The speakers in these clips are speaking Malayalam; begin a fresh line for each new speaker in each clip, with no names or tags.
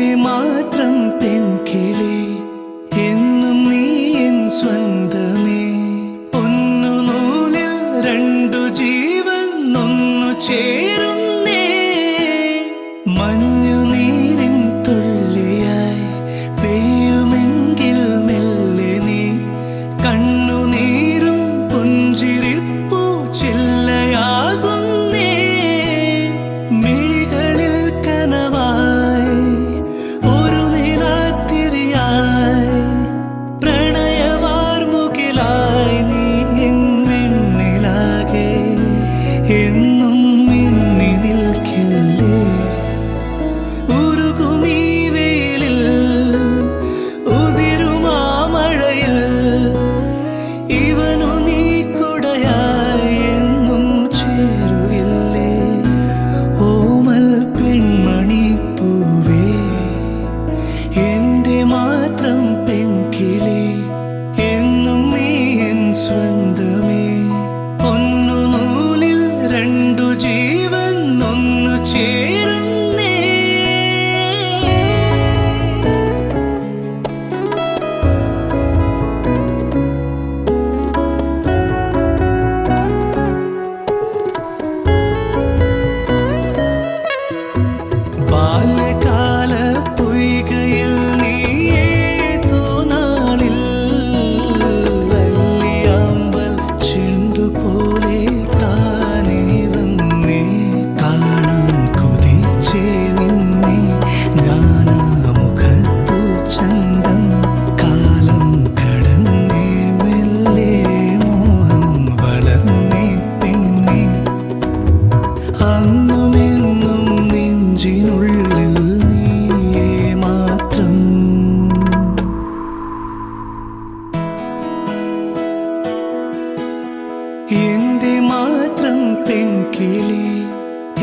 എന്റെ മാത്രം പെൺകിളി എന്നും നീ എൻ സ്വന്തമേ. ഒന്നു നൂലിൽ രണ്ടു ജീവൻ ഒന്നു ചേരുന്നേ. മഞ്ഞുനീരിൻ തുള്ളിയായി പെയ്യുമെങ്കിൽ മെല്ലെ നീ. കണ്ണുനീരും പുഞ്ചിരിപ്പൂ ചില്ലയാകുന്നേ. മിഴികളിൽ കനവായി ഒരു നിലാത്തിരിയായി പ്രണയവാർമുകിലായി നീ എൻ വെണ്ണിലാകെ എന്നും മിന്നി നിൽക്കില്ലേ. ഉരുകുമീ വെയിലിൽ ഉതിരുമാ മഴയിൽ ഇവനു നീ കുടയായി എന്നും ചേരുകില്ലേ. ഓമൽ പെൺമണി പൂവേ എന്റെ മാത്രം പെൺകിളി എന്നും നീ എൻ സ്വന്തമേ. ഒന്നു നൂലിൽ രണ്ടു ജീവൻ ഒന്നു ചേരുന്നേ. ബാല്യകാല പൊയ്കയിൽ നീ ഏതോ നാളിൽ വല്ലിയാമ്പൽ ചെണ്ടുപോലെ താനേ വന്നേ. കാണാൻ കൊതിച്ചേ നിന്നെ ഞാനാ മുഖത്തു ചന്തം. കാലം കടന്നേ മെല്ലെ മോഹം വളർന്നേ പെണ്ണേ. അന്നുമെന്നും നെഞ്ചിനുള്ളിൽ നീയേ മാത്രം. എന്റെ മാത്രം പെൺകിളി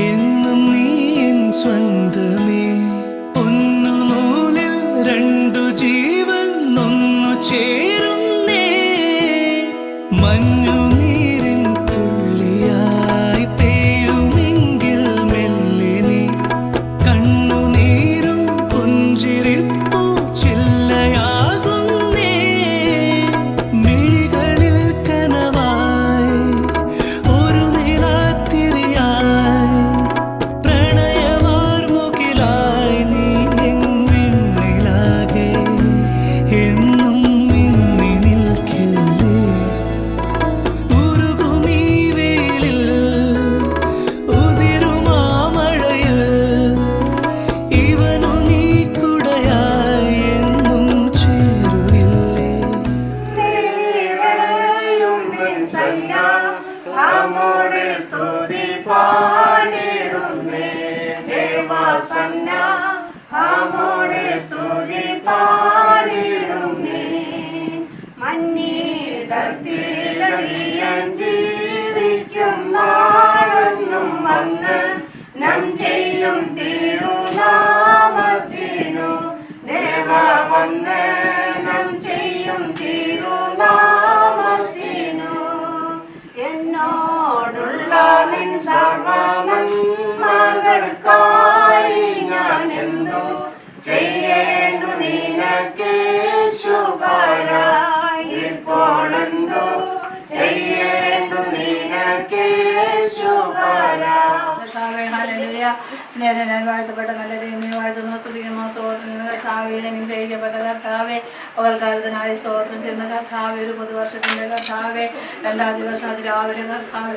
എന്നും നീ എൻ സ്വന്തമേ. ഒന്നു നൂലിൽ രണ്ടു ജീവൻ ഒന്നു ചേരുന്നേ. മഞ്ഞുനീരിൻ തുള്ളിയായി പെയ്യുമെങ്കിൽ മെല്ലെ നീ. കണ്ണുനീരും പുഞ്ചിരിപ്പൂ ചില്ലയാകുന്നേ. മിഴികളിൽ കനവായി ഒരു നിലാത്തിരിയായി പ്രണയവാർമുകിലായി നീ എൻ വെണ്ണിലാകെ എന്നും മിന്നി നിൽക്കില്ലേ. ഉരുകുമീ വെയിലിൽ ഉതിരുമാ മഴയിൽ ഇവനു നീ കുടയായി എന്നും ചേരുകില്ലേ.
നമ്മോട് സ്തുതി പാടിടുന്നേ ദേവാസന്ന. നമ്മോട് സ്തുതി പാടിടുന്നേ. മഞ്ഞിടത്തിലടിയൻ ജീവിക്കും നാളെന്നും വന്ന് നം ചെയ്യും തിരുനാമത്തിനു. ദേവ വന്ന് നം ചെയ്യും തിരുനാമത്തിനു. എന്നോടുള്ള നിൻ സർവനന്മകൾക്കായി ഞാൻ എന്തു ചെയ്യേണ്ടു നിനക്കേശുപരാ. ഇപ്പോഴെന്തു ചെയ്യേണ്ടു നിനക്കേശുപരാ.
സ്നേഹം വാഴ്ത്തപ്പെട്ട നല്ല ദൈവമേ, വാഴ്ത്തുന്നു സ്തുതിക്കുന്നു. സ്തോത്രം കർത്താവേ, അനുഗ്രഹിക്കപ്പെട്ട കർത്താവേ, പകൽക്കാലത്തിനായി സ്തോത്രം ചെയ്യുന്ന കർത്താവേ, ഒരു പുതുവർഷത്തിന്റെ കർത്താവേ, രണ്ടാം ദിവസം അതിരാവിലെ കർത്താവേ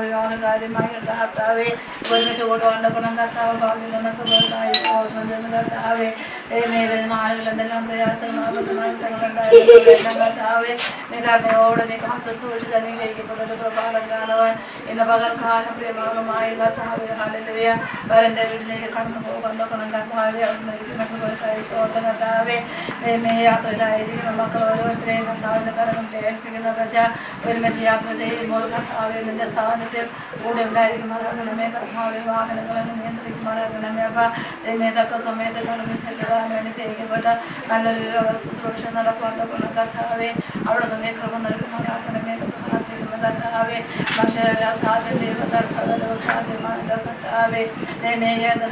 വിവാഹകാര്യമായി കർത്താവേ ഒരുമിച്ച് കൊണ്ടുവന്നപ്പോഴും കർത്താവ് ഭാഗ്യം നമുക്ക് പുറത്തായി സ്തോത്രം ചെയ്യുന്ന കർത്താവേ. മേലിൽ നാളുകൾ എന്തെല്ലാം പ്രയാസങ്ങളുണ്ടായിരുന്നു കർത്താവേ, നീ കർണയോടെ നീ കാത്ത് സൂക്ഷിച്ച് അനുഗ്രഹിക്കപ്പെട്ട കൃപാലം കാണുവാൻ ഇന്ന് പകൽക്കാലം പ്രിയമാകമായ കർത്താവേ. ഹല്ലേലൂയ. വരന്റെ വീട്ടിലേക്ക് കടന്നു പോകാൻ നോക്കണം കർത്താവേ. അവിടുന്ന് സ്തോത്രം കർത്താവേ. യാത്രയിലായിരിക്കുന്ന മക്കൾ ഓരോരുത്തരെയും കർത്താവിന്റെ കരങ്ങളിൽ ഏൽപ്പിക്കുന്ന പ്രജ ഒരുമിച്ച് യാത്ര ചെയ്യുമ്പോൾ കർത്താവേ നിന്റെ സാന്നിധ്യം കൂടെ ഉണ്ടായിരിക്കുമാറാകണമേ. കർത്താവേ വാഹനങ്ങളെന്ന് നിയന്ത്രിക്കുമാറാകണമേ. അപ്പം തക്ക സമയത്ത് കടന്നു ചെല്ലുവാൻ വേണ്ടി തിരിക്കപ്പെട്ട നല്ലൊരു ശുശ്രൂഷ നടപ്പാക്കപ്പെടുന്ന കർത്താവേ അവിടെ നിന്ന് ക്രമം നൽകുമാറാക്കണമേ. പ്രാർത്ഥിക്കുന്ന കർത്താവേ ഭക്ഷണ സാധ്യത സാധ്യമാണ് കർത്താവേ.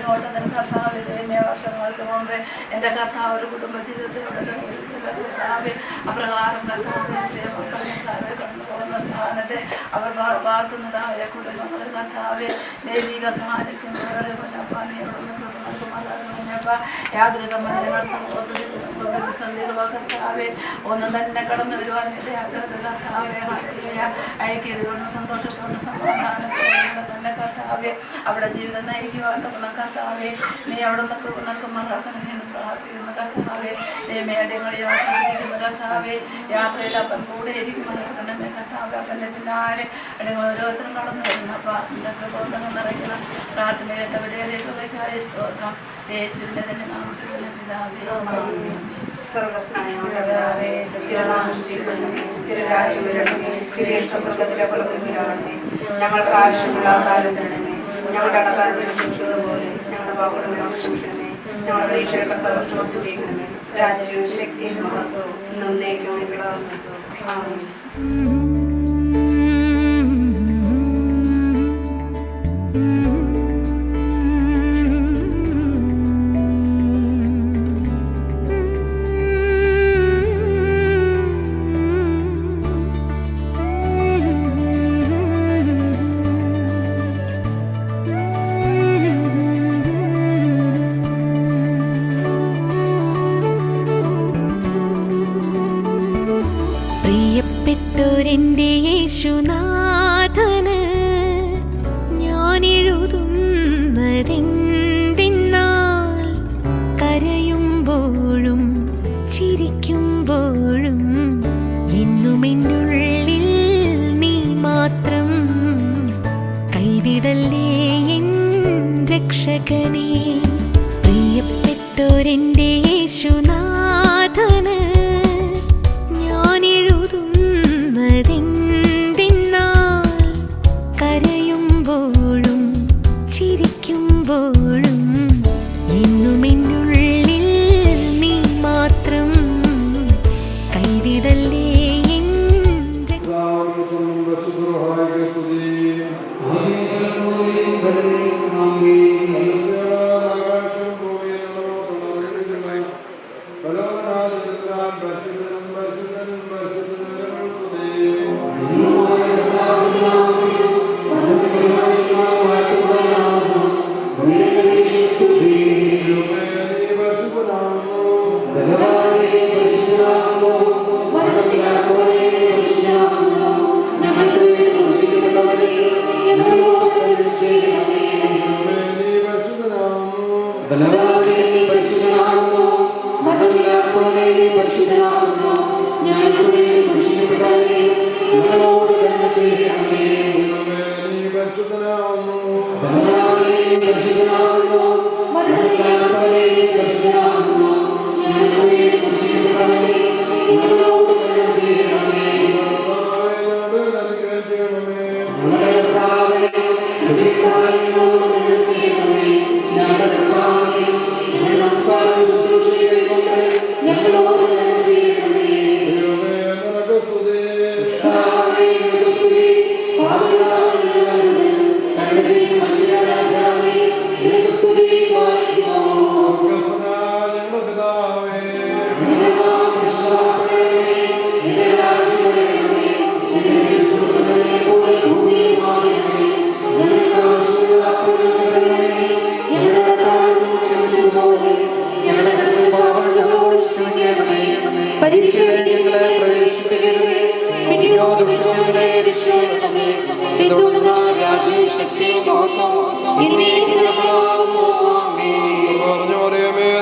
തോട്ടത്തിന് കർത്താവേ വർഷങ്ങൾക്ക് മുമ്പ് എൻ്റെ കർത്താവ് ഒരു കുടുംബ ജീവിതത്തിലൂടെ കർത്താവെ അപ്രകാരം കർത്താവെ മക്കളെ കടന്നു പോകുന്ന സ്ഥാനത്തെ അവർ പാർക്കുന്നതായ കുടുംബങ്ങൾ കർത്താവെ ദൈവിക സാന്നിധ്യം യാതൊരു കർത്താവെ ഒന്നും തന്നെ കടന്നു വരുവാൻ കർത്താവെ ഐക്യതയോടും സന്തോഷത്തോടും സമാധാനത്തോടെ തന്നെ കർത്താവെ അവിടെ ജീവിതം നയിക്കുവാൻ കർത്താവെ നീ അവിടെ നൽകുമാറാക്കണമെന്ന് പ്രാർത്ഥിക്കുന്നു കർത്താവെ ദൈവമേടങ്ങളിൽ യാത്രയിരിക്കുന്ന കർത്താവെ യാത്രയിൽ അപ്പം കൂടെ ഇരിക്കുമാറാക്കണമെന്ന് കർത്താവെ അപ്പൻ്റെ പിന്നാലെ അല്ലെങ്കിൽ ഓരോരുത്തരും കടന്നു വരുന്നു അപ്പം അതിൻ്റെ പ്രബോധനം നിറയ്ക്കണം പ്രാർത്ഥന കേട്ടവരേക്ക് വയ്ക്കായ സ്തോത്രം യേശുവിൻ്റെ തന്നെ നാമത്തിൽ പിതാവേ
സർവസ്നായ തിരുരാജ്യം വരണമേ, തിരുയിഷ്ട സ്വർഗ്ഗത്തിലെ പോലെ ഭൂമിയിലാകണമേ. ഞങ്ങൾക്ക് ആവശ്യമുള്ള ആഹാരം തരണമേ. ഞങ്ങളുടെ കടക്കാരോട് ക്ഷമിച്ചതുപോലെ ഞങ്ങളുടെ പാപങ്ങളോട് ക്ഷമിക്കണമേ. ഞങ്ങളുടെ പരീക്ഷയുടെ കർത്താവിനെ രാജ്യവും ശക്തിയും മഹത്വവും എന്നേക്കും വിളാകുന്നു. ആമേൻ.
പ്രിയപ്പെട്ടോരെൻ്റെ യേശുനാഥന് ഞാനെഴുതുന്നതെന്തെന്നാൽ കരയുമ്പോഴും ചിരിക്കുമ്പോഴും എന്നുമെന്നുള്ളിൽ നീ മാത്രം കൈവിടല്ലേ എൻ രക്ഷകനേ. പ്രിയപ്പെട്ടോരെൻ്റെ യേശുനാഥന് ഞാനെഴുതുന്നതെന്തെന്നാൽ കരയുമ്പോഴും ചിരിക്കുമ്പോഴും എന്നുമെന്നുള്ളിൽ നീ മാത്രം കൈവിടല്ലേ എൻ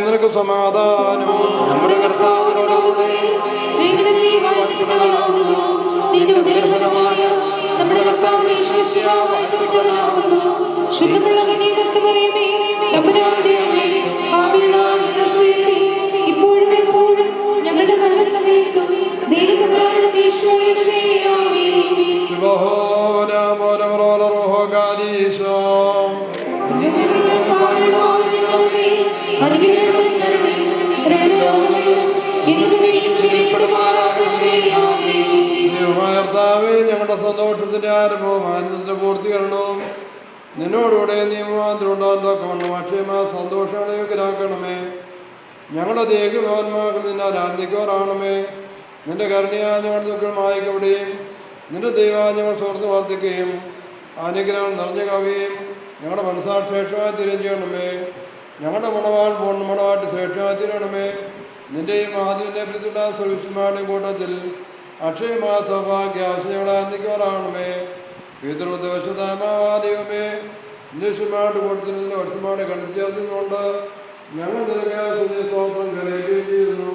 നിനക്ക് സമാധാനം. നമ്മുടെ കർത്താവിനോടുകൂടെ
നമ്മുടെ കർത്താവ് ശുദ്ധമുള്ള ഇപ്പോഴും എപ്പോഴും ഞങ്ങളുടെ മരണസമയത്തും
ഞങ്ങളുടെ സന്തോഷത്തിന്റെ ആരംഭവും ആനന്ദത്തിന്റെ പൂർത്തീകരണവും നിന്നോടുകൂടെ നിയമമാന്ത്രമുണ്ടാകുന്ന അക്ഷയമായ സന്തോഷങ്ങളെ യോഗ്യരാക്കണമേ. ഞങ്ങളുടെ ദേഹമാന്മാക്കൾ നിന്നാൽ ആനന്ദിക്കുവാറാണമേ. നിന്റെ കരുണയാ ഞങ്ങളുടെ ദുഃഖം മായ്ക്കപ്പെടുകയും നിന്റെ ദൈവം ഞങ്ങൾ സുഹൃത്ത് വർദ്ധിക്കുകയും അനുഗ്രഹം നിറഞ്ഞു കവിയും ഞങ്ങളുടെ മനസ്സാക്ഷി ശ്രേഷ്ഠമായി തീരുകയും ചെയ്യണമേ. ഞങ്ങളുടെ മണവാൾ പൂർണ്ണമണവായിട്ട് ശ്രേഷ്ഠമായി തീരണമേ. നിന്റെയും ആദ്യത്തെ പ്രതിയുള്ള സുരക്ഷിതമായ കൂട്ടത്തിൽ അക്ഷയമായ സൗഭാഗ്യാവശ്യം ഞങ്ങളെ ആനന്ദിക്കുവാറാണമേ. പിതൃദൈവമേ നിശ്ചയമായിട്ട് കൂട്ടത്തിൽ നിന്ന് വർഷമായിട്ട് കണ്ടെത്തിയതുകൊണ്ട് ഞങ്ങൾ നിനക്ക് സ്തുതി സ്തോത്രം കരയുകയും ചെയ്യുന്നു.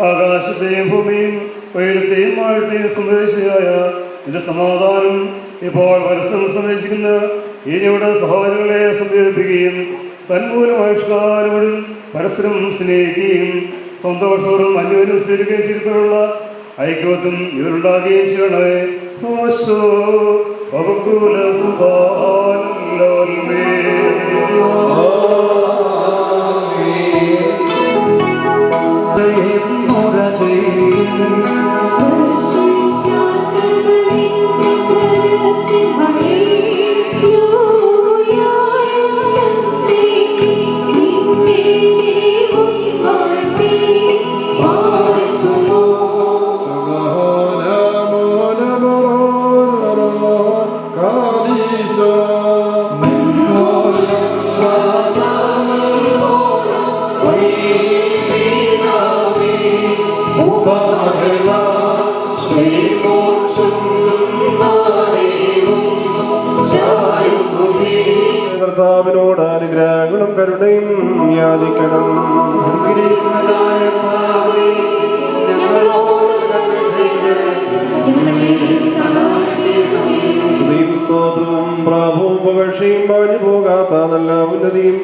ആകാശത്തെയും ഭൂമിയും ഉയരത്തെയും ആഴത്തെയും സംരക്ഷിയായ നിന്റെ സമാധാനം ഇപ്പോൾ പരസ്പരം സംരക്ഷിക്കുന്ന ഇനിയുടെ സഹോദരങ്ങളെ സംയോജിപ്പിക്കുകയും തന്മൂലമായുഷ്കാലമുഴും പരസ്പരം സ്നേഹിക്കുകയും സന്തോഷപൂർവ്വം അന്യോന്യം സ്വീകരിക്കുകയും ചെയ്തിട്ടുള്ള ഐക്യത്വം ഇവരുണ്ടാകുകയും ചെയ്യണമേ.
കർത്താവിനോട് അനുഗ്രഹങ്ങളും കരുണയും യാചിക്കണം.
ഞങ്ങളോട്
ഉന്നതിയും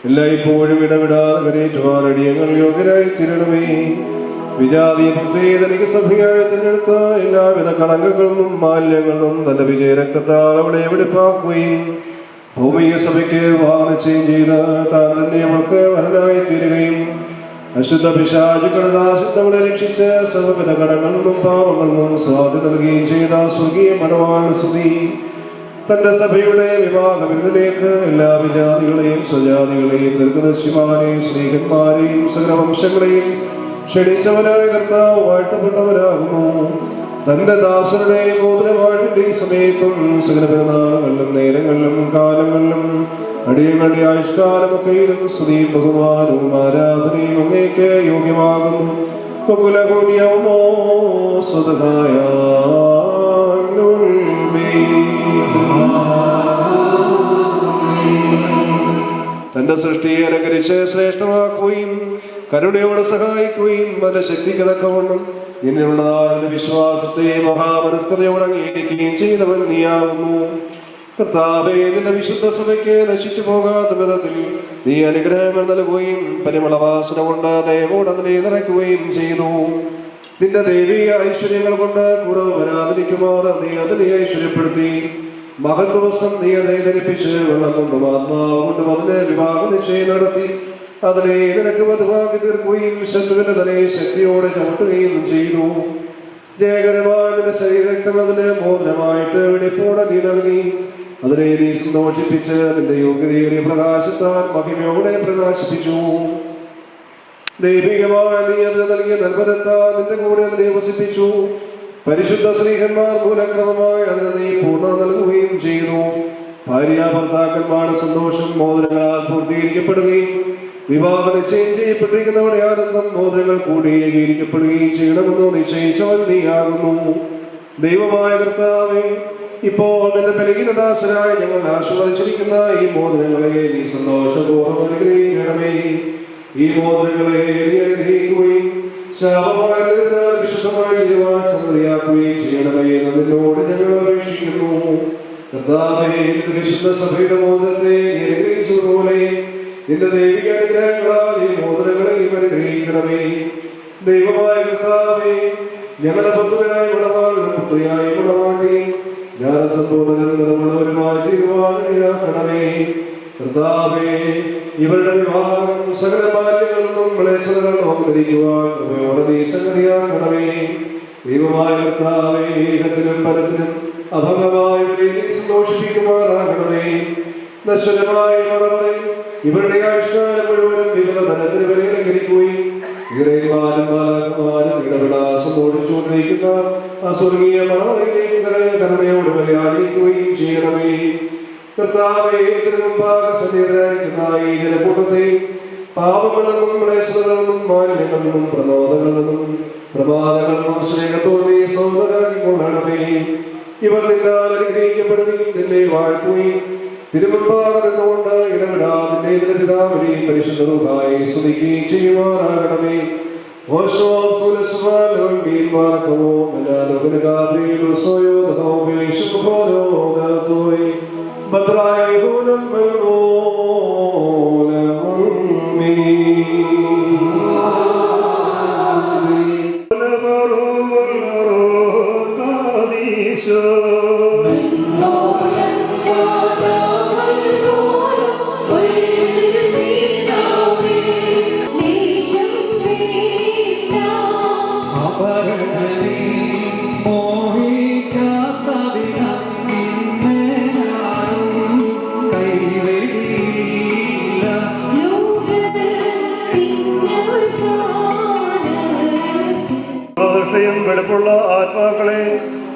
എല്ലായ്പ്പോഴും ഇടവിടാതെ കരേറ്റുവാൻ അടിയങ്ങൾ യോഗ്യരായി തീരണമേ. വിജാതി പ്രത്യേകതനിക്ക് സഭയായി തിരഞ്ഞെടുത്ത എല്ലാവിധ കളങ്കങ്ങളിലും മാലിന്യങ്ങളിലും തന്റെ വിജയരക്തത്താൽ അവളെ വെടിപ്പാക്കുകയും ഭൗമിക സഭയ്ക്ക് വാഗ്ദാനം ചെയ്ത് താൻ തന്നെ അവൾക്ക് വരനായി തീരുകയും അശുദ്ധ പിശാചുക്കളുടെ നാശത്തവളെ രക്ഷിച്ച് സർവ്വവിധ കടങ്ങളിലും പാവങ്ങളിലും സ്വാതി നൽകുകയും ചെയ്ത സ്വർഗീയ മണവാള സ്തുതി. തന്റെ സഭയുടെ വിവാഹ വിരുന്നിലേക്ക് എല്ലാ വിജാതികളെയും സ്വജാതികളെയും ദീർഘദർശിമാരെയും സ്നേഹന്മാരെയും സകലവംശങ്ങളെയും ക്ഷണിച്ചവനായ കർത്താവ് വാഴ്ത്തപ്പെട്ടവരാകുന്നു. തന്റെ ദാസരുടെ ഗോത്രവാഴ്വിന്റെ ഈ സമയത്തും സകല പെരുന്നാളുകളിലും നേരങ്ങളിലും കാലങ്ങളിലും അടിയങ്ങളുടെ ആയുഷ്കാലമൊക്കെയിലും സ്തുതിയും ബഹുമാനവും ആരാധനയും അങ്ങേക്ക് യോഗ്യമാകുന്നു. കുലകുണ്യമോ സ്വതഹായ തന്റെ സൃഷ്ടിയെ അലങ്കരിച്ച് ശ്രേഷ്ഠമാക്കുകയും കരുണയോടെ സഹായിക്കുകയും അവന്റെ ശക്തിക്ക് തക്കവണ്ണം നിന്നുള്ളതായ വിശ്വാസത്തെ മഹാമനസ്കതയോടെ അംഗീകരിക്കുകയും ചെയ്തവൻ നീയാകുന്നു. കർത്താവേ, നിന്റെ വിശുദ്ധ സഭയ്ക്ക് നശിച്ചു പോകാത്ത വിധത്തിൽ നീ അനുഗ്രഹങ്ങൾ നൽകുകയും പരിമളവാസന കൊണ്ട് ദയവോട് അതിനെ നിറയ്ക്കുകയും ചെയ്തു. നിന്റെ ദൈവീയ ഐശ്വര്യങ്ങൾ കൊണ്ട് കുറവ് വരാതിരിക്കുമാറ് നീ അതിനെ ഐശ്വര്യപ്പെടുത്തി. മഹത്വസം നീ അതിനെ ധരിപ്പിച്ച് വെള്ളം കൊണ്ടും ആത്മാവ് കൊണ്ടും അതിനെ വിവാഹ നിശ്ചയം നടത്തി അതിനെ നിനക്ക് വധുവാക്കി തീർക്കുകയും ശത്രുവിന്റെ തന്നെ ശക്തിയോടെ ചവിട്ടുകയും ചെയ്തു. ജയകരമായ നിന്റെ ശരീരക്തം അതിന് മോചനമായിട്ട് വെടിപ്പോടെ നീ നൽകി. അതിനെ നീ സന്തോഷിപ്പിച്ച് നിന്റെ യോഗ്യതയുടെ പ്രകാശത്താൽ മഹിമയോടെ പ്രകാശിപ്പിച്ചു. ദൈവികമായ നീ അതിന് നൽകിയ നിർഭരത്താൽ നിന്റെ കൂടെ അതിനെ വസിപ്പിച്ചു. പരിശുദ്ധ സ്ത്രീഹന്മാർ മൂലക്രമമായി അതിന് നീ പൂർണ്ണ നൽകുകയും ചെയ്തു. ഭാര്യ ഭർത്താക്കന്മാരുടെ സന്തോഷം മോദനങ്ങളാൽ പൂർത്തീകരിക്കപ്പെടുകയും വിവാഹ നിശ്ചയം ചെയ്യപ്പെട്ടിരിക്കുന്നവരുടെ ആനന്ദം മോദനങ്ങൾ കൂടി ഏകീകരിക്കപ്പെടുകയും ചെയ്യണമെന്ന് നിശ്ചയിച്ചവൻ നീയാകുന്നു. ദൈവമായ കർത്താവേ, ഇപ്പോൾ നിന്റെ ബലഹീനദാസരായ ഞങ്ങൾ ആശീർവദിച്ചിരിക്കുന്ന ഈ മോദനങ്ങളെ നീ സന്തോഷപൂർവ്വം അനുഗ്രഹിക്കണമേ. ഈ മോദനങ്ങളെ നീ അനുഗ്രഹിക്കുകയും ശാപമായതിനാൽ വിശുദ്ധമായി ചെയ്യുവാൻ സമ്മതിയാക്കുകയും ചെയ്യണമേ എന്ന് നിന്നോട് ഞങ്ങൾ അപേക്ഷിക്കുന്നു. കർത്താവേ, നിന്റെ വിശുദ്ധ സഭയുടെ മോദനത്തെ നീ അനുഗ്രഹിച്ചതുപോലെ നിന്റെ ദൈവിക അനുഗ്രഹങ്ങളാൽ ഈ മോദനങ്ങളെ നീ അനുഗ്രഹിക്കണമേ. ദൈവമായ കർത്താവേ, ഞങ്ങളുടെ പുത്രനായ മണവാളനും പുത്രിയായ മണവാട്ടി ജ്ഞാനസമ്പൂർണ്ണതയുള്ളവരുമായി തീരുവാൻ ഇടയാക്കണമേ. കർത്താവേ, ഇവരുടെ വിവാഹം സകല ബാല്യങ്ങളിലും വിളച്ചതകളും ധരിക്കുവാൻ കൃപയോടെ നീ സംഗതിയാക്കണമേ. ദൈവമായ കർത്താവേ, ഇഹത്തിലും പരത്തിലും അഭംഗമായവരെ നീ സന്തോഷിപ്പിക്കുമാറാകണമേ. നശ്വരമായ മണവരെ ഇവരുടെ ആയുഷ്കാലം മുഴുവനും വിവിധ തലത്തിൽ വരെ അലങ്കരിക്കുകയും ഇടപെടാസമോടിച്ചുകൊണ്ടിരിക്കുന്ന അസ്വർഗീയ മണവരെയും കരുണയോട് ബലിയായിരിക്കുകയും ചെയ്യണമേ. കർത്താവേ, സന്നിധാനിക്കുന്ന ഈ ജനക്കൂട്ടത്തെ പാപങ്ങളിൽ നിന്നും ക്ലേശങ്ങളിൽ നിന്നും മാലിന്യങ്ങളിൽ നിന്നും പ്രമോദങ്ങളിൽ നിന്നും പ്രമാദങ്ങളിൽ നിന്നും സ്നേഹത്തോടെ നീ സ്വന്തമാക്കിക്കൊള്ളണമേ. ഇവർ നിന്നാൽ അനുഗ്രഹിക്കപ്പെടുകയും നിന്നെ വാഴ്ത്തുകയും തിരുമുൻപാകെ നിന്നുകൊണ്ട് ഇടപെടാതെ നിന്റെ പിതാവിനെ പരിശുദ്ധമായി സ്തുതിക്കുകയും ചെയ്യുവാനാകണമേ. ഓശോ പുലസ്വാലോൻ മീൻമാർക്കമോ മലാലോകനകാബ്രീലു സോയോദോ ബേശുഭോരോ ഗതോയ് ബദ്രായി ഹോനം മൽമോലമി
വെടുപ്പുള്ള ആത്മാക്കളെ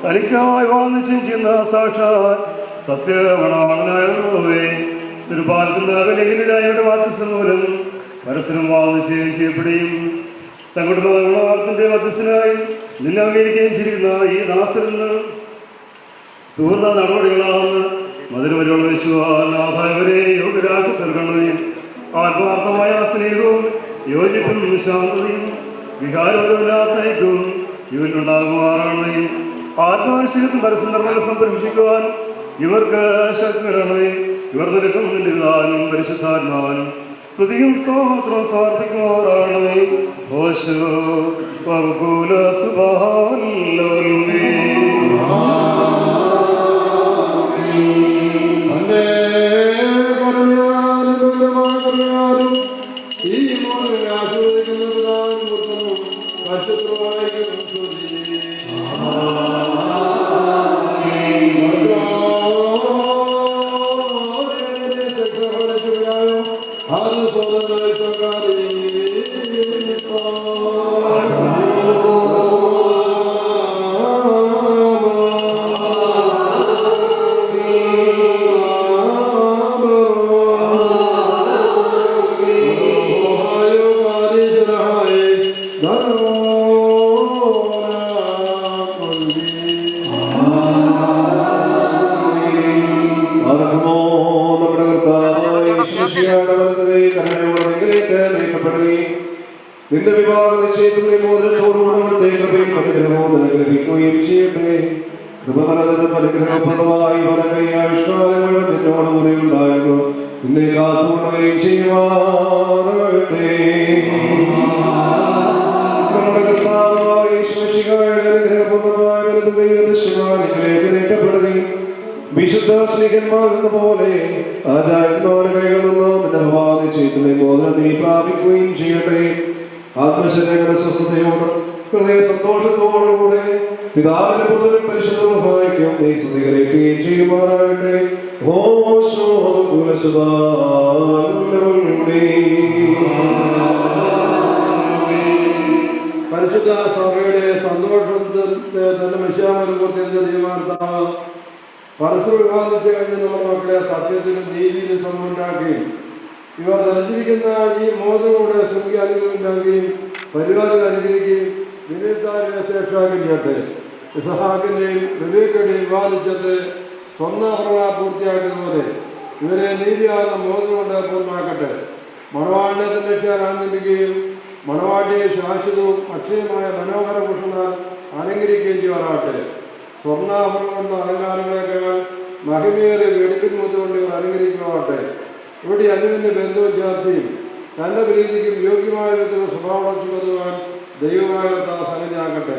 തനിക്കായി വാങ്ങിച്ചും ചെയ്യുന്ന സാക്ഷാൽ സത്യമണവാളനായവേ, തിരുപാലക്കുന്ന ബലഹീനരായവരുടെ വാർത്തസ് മൂലം പരസ്പരം വാങ്ങിച്ചും ചെയ്യപ്പെടുകയും തങ്ങളുടെ മതങ്ങളുടെ മധ്യസ്ഥനായി നിന്നെ അംഗീകരിക്കുകയും ചെയ്തിരുന്ന ഈ ദാസരെന്ന് സുഹൃത്ത നടപടികളാണ് മധുരവരുള്ള വിശ്വാസവരെ യോഗ്യരാക്കി തീർക്കണമേ. ആത്മാർത്ഥമായ സ്നേഹവും യോജിപ്പും ശാന്തതയും വികാരപരമില്ലാത്തയക്കും ഇവരുണ്ടാകുമാറാണമേ. ആത്മാനുഷ്ഠിക്കും പരസ്പരം സംരക്ഷിക്കുവാൻ ഇവർക്ക് ശക്തി ഇവർ നിൽക്കും നിന്റെ പിതാവിനും പരിശുദ്ധാത്മാവിനും സ്തുതിയും സ്തോത്രം സമർപ്പിക്കുമാറാണമേ. ഓശോ വകുല സുബാലേ
നിന്റെ വിവാഹ നിശ്ചയത്തിന്റെ മോചനത്തോടുകൂടെ കൃപയും അനുഗ്രഹവും നിനക്ക് ലഭിക്കുകയും ചെയ്യട്ടെ. അനുഗ്രഹപ്രദമായി ആവിഷ്കാരങ്ങൾ നിന്നോടുകൂടി ഉണ്ടായിരുന്നു നിന്നെ കാത്തുകൊള്ളുകയും ചെയ്യുവാനാകട്ടെ. നമ്മുടെ കർത്താവായ അനുഗ്രഹപൂർണ്ണമായ നീക്കപ്പെടുകയും വിശുദ്ധ സ്നേഹന്മാർ എന്ന പോലെ ആചാര്യന്മാരുടെ കൈകളിൽ നിന്ന് നിന്റെ വിവാഹ നിശ്ചയത്തിന്റെ മോചനം നീ പ്രാപിക്കുകയും ചെയ്യട്ടെ. ആത്മശരീരങ്ങളുടെ സ്വസ്ഥതയോട് ഹൃദയ സന്തോഷത്തോടുകൂടെ പിതാവിന്റെ പുത്രനും പരിശുദ്ധമായിരിക്കും നീ സ്വീകരിക്കുകയും ചെയ്യുമാറാകട്ടെ.
പരിശുദ്ധ സഭയുടെ സന്തോഷത്തെ തന്നെ വിശ്വാമനുഭവത്തിൽ തീരുമാനത്താവ് പരസ്പര വിവാദിച്ചു കഴിഞ്ഞ് നമ്മുടെ മക്കളെ സത്യത്തിലും നീതിയിലും സമമുണ്ടാക്കുകയും ഇവർ ധരിച്ചിരിക്കുന്ന ഈ മോദങ്ങളുടെ സ്വർഗീയ അനുഗ്രഹമുണ്ടാക്കുകയും പരിപാലനം അനുഗ്രഹിക്കുകയും വിനയത്താലിനെ ശേഷാക്കുകയും ചെയ്യട്ടെ. ഇസഹാക്കിൻ്റെയും റിബേക്കയുടെയും വിവാദിച്ചത് സ്വർണ്ണാഭരണ പൂർത്തിയാക്കിയതുപോലെ ഇവരെ നീതിയാകുന്ന മോദം കൊണ്ട് പൂർണ്ണമാക്കട്ടെ. മണവാളിനെ തന്നെ രക്ഷയാൽ ആനന്ദിക്കുകയും മണവാട്ടിയെ ശാശ്വതവും അക്ഷയമായ മനോഹര ഭൂഷണാൽ അലങ്കരിക്കുകയും ചെയ്യുവാനാകട്ടെ. സ്വർണ്ണാഭരണം കൊണ്ട അലങ്കാരങ്ങളെക്കാൾ മഹിമയേറിയ വെടിപ്പിൻമുത്തുകൊണ്ട് ഇവർ അലങ്കരിക്കുവാകട്ടെ. ഇവിടെ അനുവിൻ്റെ ബന്ധവും ചാർച്ചയും തൻ്റെ പ്രീതിക്കും യോഗ്യമായ വിധത്തിലുള്ള സ്വഭാവം പതുവാൻ ദൈവമായ സന്നിധിയാകട്ടെ.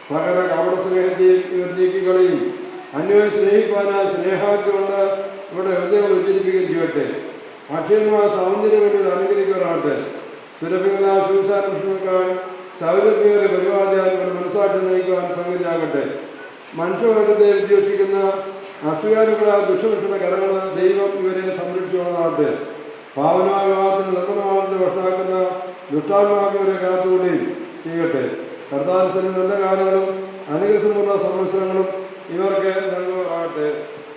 സകല കപട സ്നേഹത്തെയും ഇവർ നീക്കിക്കളയും അന്വയെ സ്നേഹിക്കാനായി സ്നേഹാറ്റുകൊണ്ട് ഇവിടെ ഹൃദയം ഉച്ചരിപ്പിക്കുകയും ചെയ്യട്ടെ. അക്ഷയമായ സൗന്ദര്യം വേണ്ടി അലങ്കരിക്കുവാനാകട്ടെ. സുരഭികളായ സുവിശാലക്കാൻ സൗരഭ്യയുടെ പരിപാടിയാൽ ഇവരുടെ മനസ്സാട്ടി നയിക്കുവാൻ സംഗതിയാകട്ടെ. മനുഷ്യവർഗത്തെ വിദ്വേഷിക്കുന്ന അസുഖാനുക്കളായ ദുഷ്ടദുഷ്ട കരങ്ങൾ ദൈവം ഇവരെ സംരക്ഷിച്ചുകൊള്ളാകട്ടെ. പാവനായ വിവാഹത്തിന് നിർമ്മലമാണെന്ന് വഷളാക്കുന്ന ദുഷ്ടാത്മാക്കളെ കാത്തുകൂടുകയും ചെയ്യട്ടെ. കർത്താവിന് നല്ല കാര്യങ്ങളും അനുഗ്രഹമുള്ള സംവത്സരങ്ങളും ഇവർക്ക് നൽകുകയാകട്ടെ.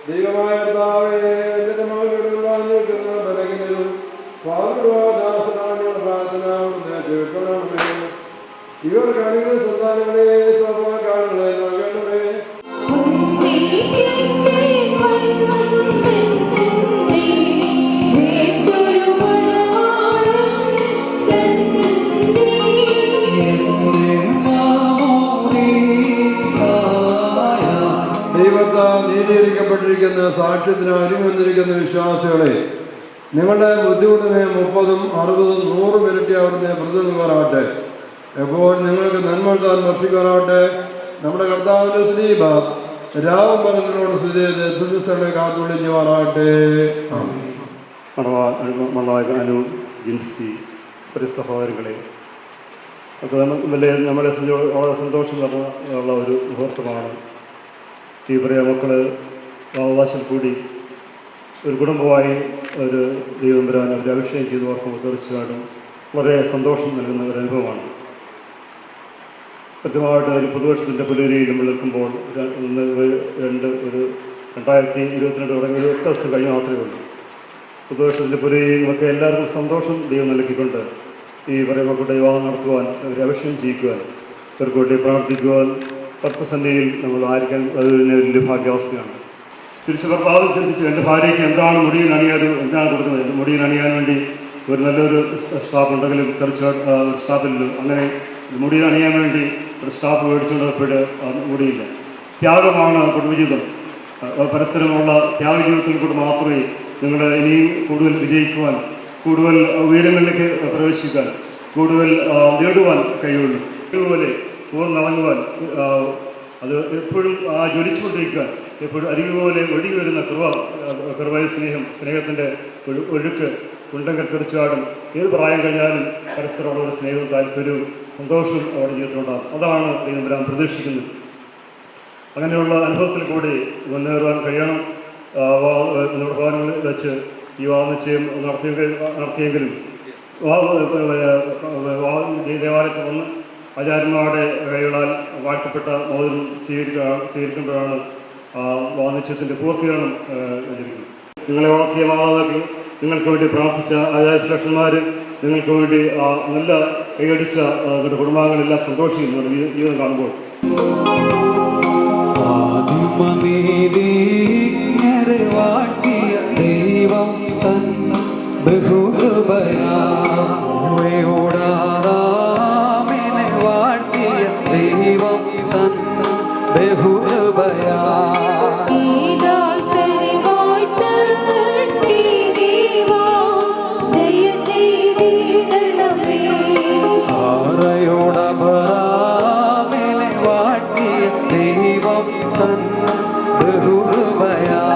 ദൈവമായ കർത്താവേ, എൻ്റെ മകളുടെ ബലഹീനരും പാവദാസനാനുള്ള പ്രാർത്ഥന കേൾക്കണമേ. ഇവർക്ക് അനുഗ്രഹ സന്താനങ്ങളെ സ്വഭാവകാലങ്ങളെ നൽകണമേ. ദൈവത്താൽ നീതീകരിക്കപ്പെട്ടിരിക്കുന്ന സാക്ഷ്യത്തിന് അരിവന്നിരിക്കുന്ന വിശ്വാസികളെ, നിങ്ങളുടെ ബുദ്ധിമുട്ടിനെ 30, 60, 100 മിനിറ്റ് അവിടുന്ന് പ്രതിനിധിമാറാകട്ടെ. എപ്പോൾ നിങ്ങൾക്ക് നന്മ താൻ ഭക്ഷിക്കാനാകട്ടെ. നമ്മുടെ കർത്താവിൻ്റെ സ്ലീബ രാവും പകലിനോട് സ്ഥിതി ചെയ്ത് സുരക്ഷകളെ കാത്തുകൊള്ളിഞ്ഞുമാറാകട്ടെ.
അനു ജിൻസി സഹോദരങ്ങളെ, നമ്മളെ വളരെ സന്തോഷം ഉള്ള ഒരു മുഹൂർത്തമാണ്. ഈ പറയുക മക്കൾ അവകാശം കൂടി ഒരു കുടുംബമായി ഒരു ദൈവം വരാൻ അവർ അഭിഷേകം ചെയ്ത് ഓർക്കുമ്പോൾ തീർച്ചയായിട്ടും വളരെ സന്തോഷം നൽകുന്ന ഒരു അനുഭവമാണ്. കൃത്യമായിട്ട് ഒരു പുതുവർഷത്തിൻ്റെ പുലരിയിൽ നമ്മൾ നിൽക്കുമ്പോൾ 2022 തുടങ്ങി 8 ദിവസം കഴിഞ്ഞ് മാത്രമേ ഉള്ളൂ. പുതുവർഷത്തിൻ്റെ പുലരിയിൽ നമുക്ക് എല്ലാവർക്കും സന്തോഷം ദൈവം നൽകിക്കൊണ്ട് ഈ പറയുന്ന മക്കളുടെ വിവാഹം നടത്തുവാൻ അവരെ അഭിഷേകം ചെയ്യിക്കുവാൻ അവർക്ക് വേണ്ടി പ്രാർത്ഥിക്കുവാൻ ഭക്തസന്നിധിയിൽ നമ്മൾ ആയിരിക്കാൻ അതൊരു വലിയ ഭാഗ്യാവസ്ഥയാണ്. തിരിച്ച് ഭർത്താവ് ചിന്തിച്ചു, എൻ്റെ ഭാര്യയ്ക്ക് എന്താണ് മുടിയിൽ അണിയാനും എന്താണ് കൊടുക്കുന്നത്, എൻ്റെ മുടിയിൽ അണിയാൻ വേണ്ടി ഒരു നല്ലൊരു സ്റ്റാഫ് ഉണ്ടെങ്കിലും തീർച്ചയായിട്ടും സ്റ്റാഫില്ലല്ലോ. അങ്ങനെ മുടിയിൽ അണിയാൻ വേണ്ടി ഒരു സ്റ്റാഫ് മേടിച്ചുകൊണ്ടപ്പോൾ മുടിയില്ല. ത്യാഗമാണ് കുടുംബജീവിതം. പരസ്പരമുള്ള ത്യാഗജീവിതത്തിൽ കൂടെ മാത്രമേ നിങ്ങൾ ഇനിയും കൂടുതൽ വിജയിക്കുവാൻ, കൂടുതൽ ഉയരങ്ങളിലേക്ക് പ്രവേശിക്കാൻ, കൂടുതൽ നേടുവാൻ കഴിയുള്ളൂ. ഇതുപോലെ പൂർണ്ണമങ്ങുവാൻ, അത് എപ്പോഴും ജ്വലിച്ചുകൊണ്ടിരിക്കാൻ, എപ്പോഴും അരികുപോലെ ഒഴുകി വരുന്ന കൃപയ സ്നേഹത്തിൻ്റെ ഒഴുക്ക് ഉണ്ടെങ്കിൽ തീർച്ചയായിട്ടും ഏത് പ്രായം കഴിഞ്ഞാലും പരസ്പരമുള്ള ഒരു സ്നേഹവും താല്പര്യവും സന്തോഷവും അവരുടെ ജീവിതത്തിലുണ്ടാകും. അതാണ് ദൈവം വരാൻ പ്രതീക്ഷിക്കുന്നത്. അങ്ങനെയുള്ള അനുഭവത്തിൽ കൂടി മുന്നേറുവാൻ കഴിയണം. നമ്മുടെ ഭവനങ്ങളിൽ വെച്ച് വിവാഹനിശ്ചയം നടത്തിയെങ്കിലും ദേവാലയത്തിൽ വന്ന് ആചാര്യന്മാരുടെ കൈകളാൽ വാഴ്ത്തപ്പെട്ട മോതിരം സ്വീകരിക്കുമ്പോഴാണ് വിവാഹനിശ്ചയത്തിൻ്റെ പൂർത്തീകരണം ലഭിക്കുന്നത്. നിങ്ങളെ വളർത്തിയ മാതാപിതാക്കൾ, നിങ്ങൾക്ക് വേണ്ടി പ്രാർത്ഥിച്ച ആചാര്യശ്രേഷ്ഠന്മാർ, നിങ്ങൾക്ക് വേണ്ടി നല്ല കൈയടിച്ച കുടുംബാംഗങ്ങളെല്ലാം സന്തോഷിക്കുന്നു ജീവിതം കാണുമ്പോൾ.
വാട്ടിയ ദൈവം തന്ന ബഹുകൃപയോടാമേനെ വാട്ടിയ ദൈവം തന്ന ബഹുകൃപയാ സാറയോടമേനെ വാട്ടിയ ദൈവം തന്ന ബഹുകൃപയാ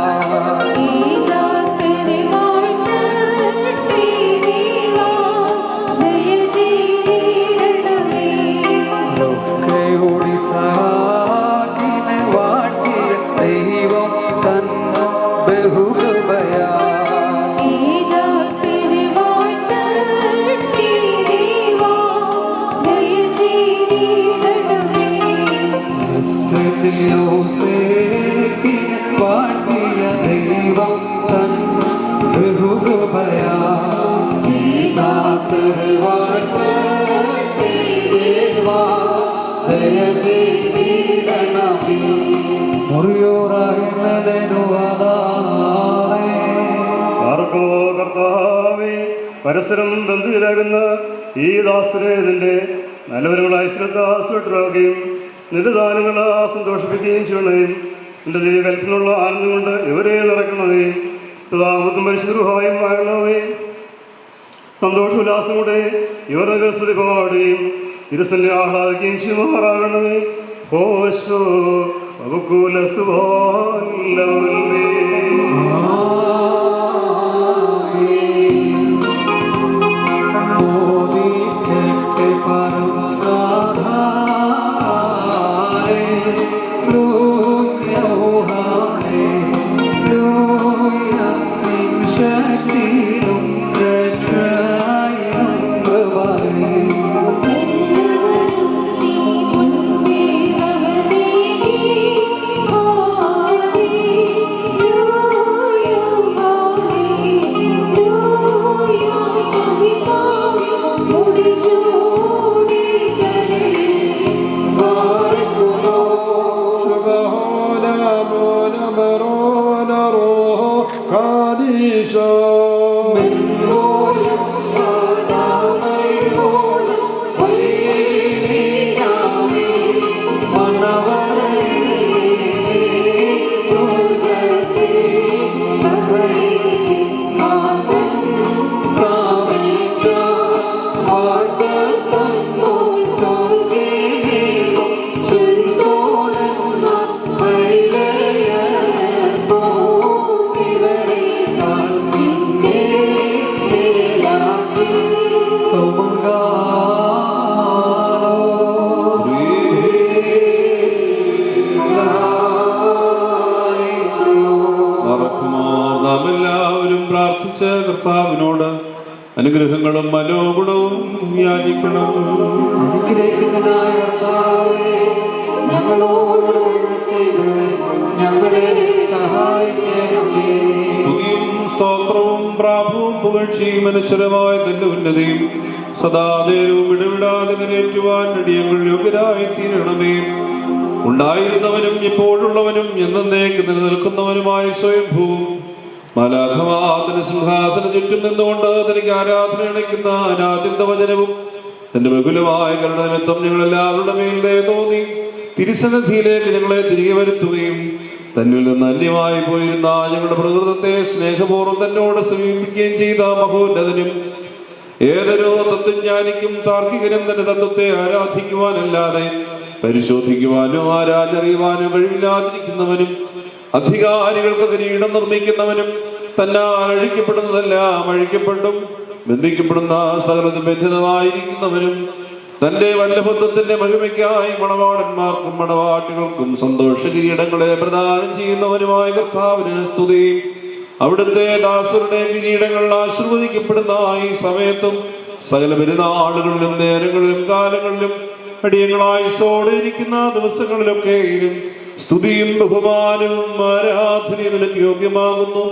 കർത്താവേ, പരസ്പരം ബന്ധുവിലാകുന്ന ഈ ദാസരെ നിന്റെ നല്ലവരുകളായി ശ്രദ്ധാസ്വട്ടാവുകയും നിന്റെ ദാനങ്ങളെ സന്തോഷിപ്പിക്കുകയും ചെയ്യണേ. നിന്റെ ദൈവകൽപ്പനുള്ള ആനന്ദം കൊണ്ട് ഇവരെ നടക്കണമേ. പിതാമത്തും പരിശുദ്ധമായുമായണമേ. സന്തോഷോല്ലാസം കൂടെ ഇവരുടെ സ്തുതി പാടുകയും തിരുസന്നെ ആഹ്ലാദിക്കുകയും ചെയ്യുമാറാകണമേ. ഹോശോ വകുല സുബാലവൽമേ.
കർത്താവിനോട് അനുഗ്രഹങ്ങളും മനോഗുണവും യാചിക്കണം. സ്തുതിയും സ്തോത്രവും പ്രാഭവും പുകഴ്ചയും അനശ്വരമായ തന്റെ ഉന്നതിയും സദാനേരവും ഇടവിടാതെ നിറയേറ്റുവാൻ അടിയങ്ങൾ യോഗ്യരായി തീരണമേ. ഉണ്ടായിരുന്നവനും ഇപ്പോഴുള്ളവനും എന്നേക്ക് നിലനിൽക്കുന്നവനുമായ സ്വയംഭൂവും മാലാഖമാതിന് സിംഹാസന ചുറ്റും നിന്നുകൊണ്ട് തനിക്ക് ആരാധന അണയ്ക്കുന്ന അനാദിന്ത വചനവും തന്റെ ബഹുലമായ കരുണനിമിത്തം ഞങ്ങളെല്ലാവരുടെ മേൽ ദയ തോന്നി തിരുസന്നിധിയിലേക്ക് ഞങ്ങളെ തിരികെ വരുത്തുകയും തന്നിൽ നിന്ന് അന്യമായി പോയിരുന്ന ഞങ്ങളുടെ പ്രകൃതത്തെ സ്നേഹപൂർവ്വം തന്നോട് സമീപിക്കുകയും ചെയ്ത മഹോന്നതനും ഏതൊരു തത്വജ്ഞാനിക്കും താർക്കികനും തന്റെ തത്വത്തെ ആരാധിക്കുവാനല്ലാതെ പരിശോധിക്കുവാനോ ആരാഞ്ഞറിയുവാനോ കഴിവില്ലാതിരിക്കുന്നവനും അധികാരികൾക്ക് കിരീടം നിർമ്മിക്കുന്നവനും തന്നാൽ അഴിക്കപ്പെടുന്നതെല്ലാം അഴിക്കപ്പെടും, ബന്ധിക്കപ്പെടുന്ന സകലതും ബന്ധിതമായിരിക്കുന്നവനും തന്റെ വല്ലഭത്വത്തിന്റെ മഹിമയ്ക്കായി മണവാളന്മാർക്കും മണവാട്ടികൾക്കും സന്തോഷ കിരീടങ്ങളെ പ്രദാനം ചെയ്യുന്നവനുമായ കർത്താവിന് സ്തുതി. അവിടുത്തെ ദാസരുടെ കിരീടങ്ങൾ ആശീർവദിക്കപ്പെടുന്ന ഈ സമയത്തും സകല പെരുന്നാളുകളിലും നേരങ്ങളിലും കാലങ്ങളിലും അടിയങ്ങളായി സോടിയിരിക്കുന്ന ദിവസങ്ങളിലൊക്കെയും സ്തുതിയും ബഹുമാനവും ആരാധനയും നിനക്ക് യോഗ്യമാകുന്നു.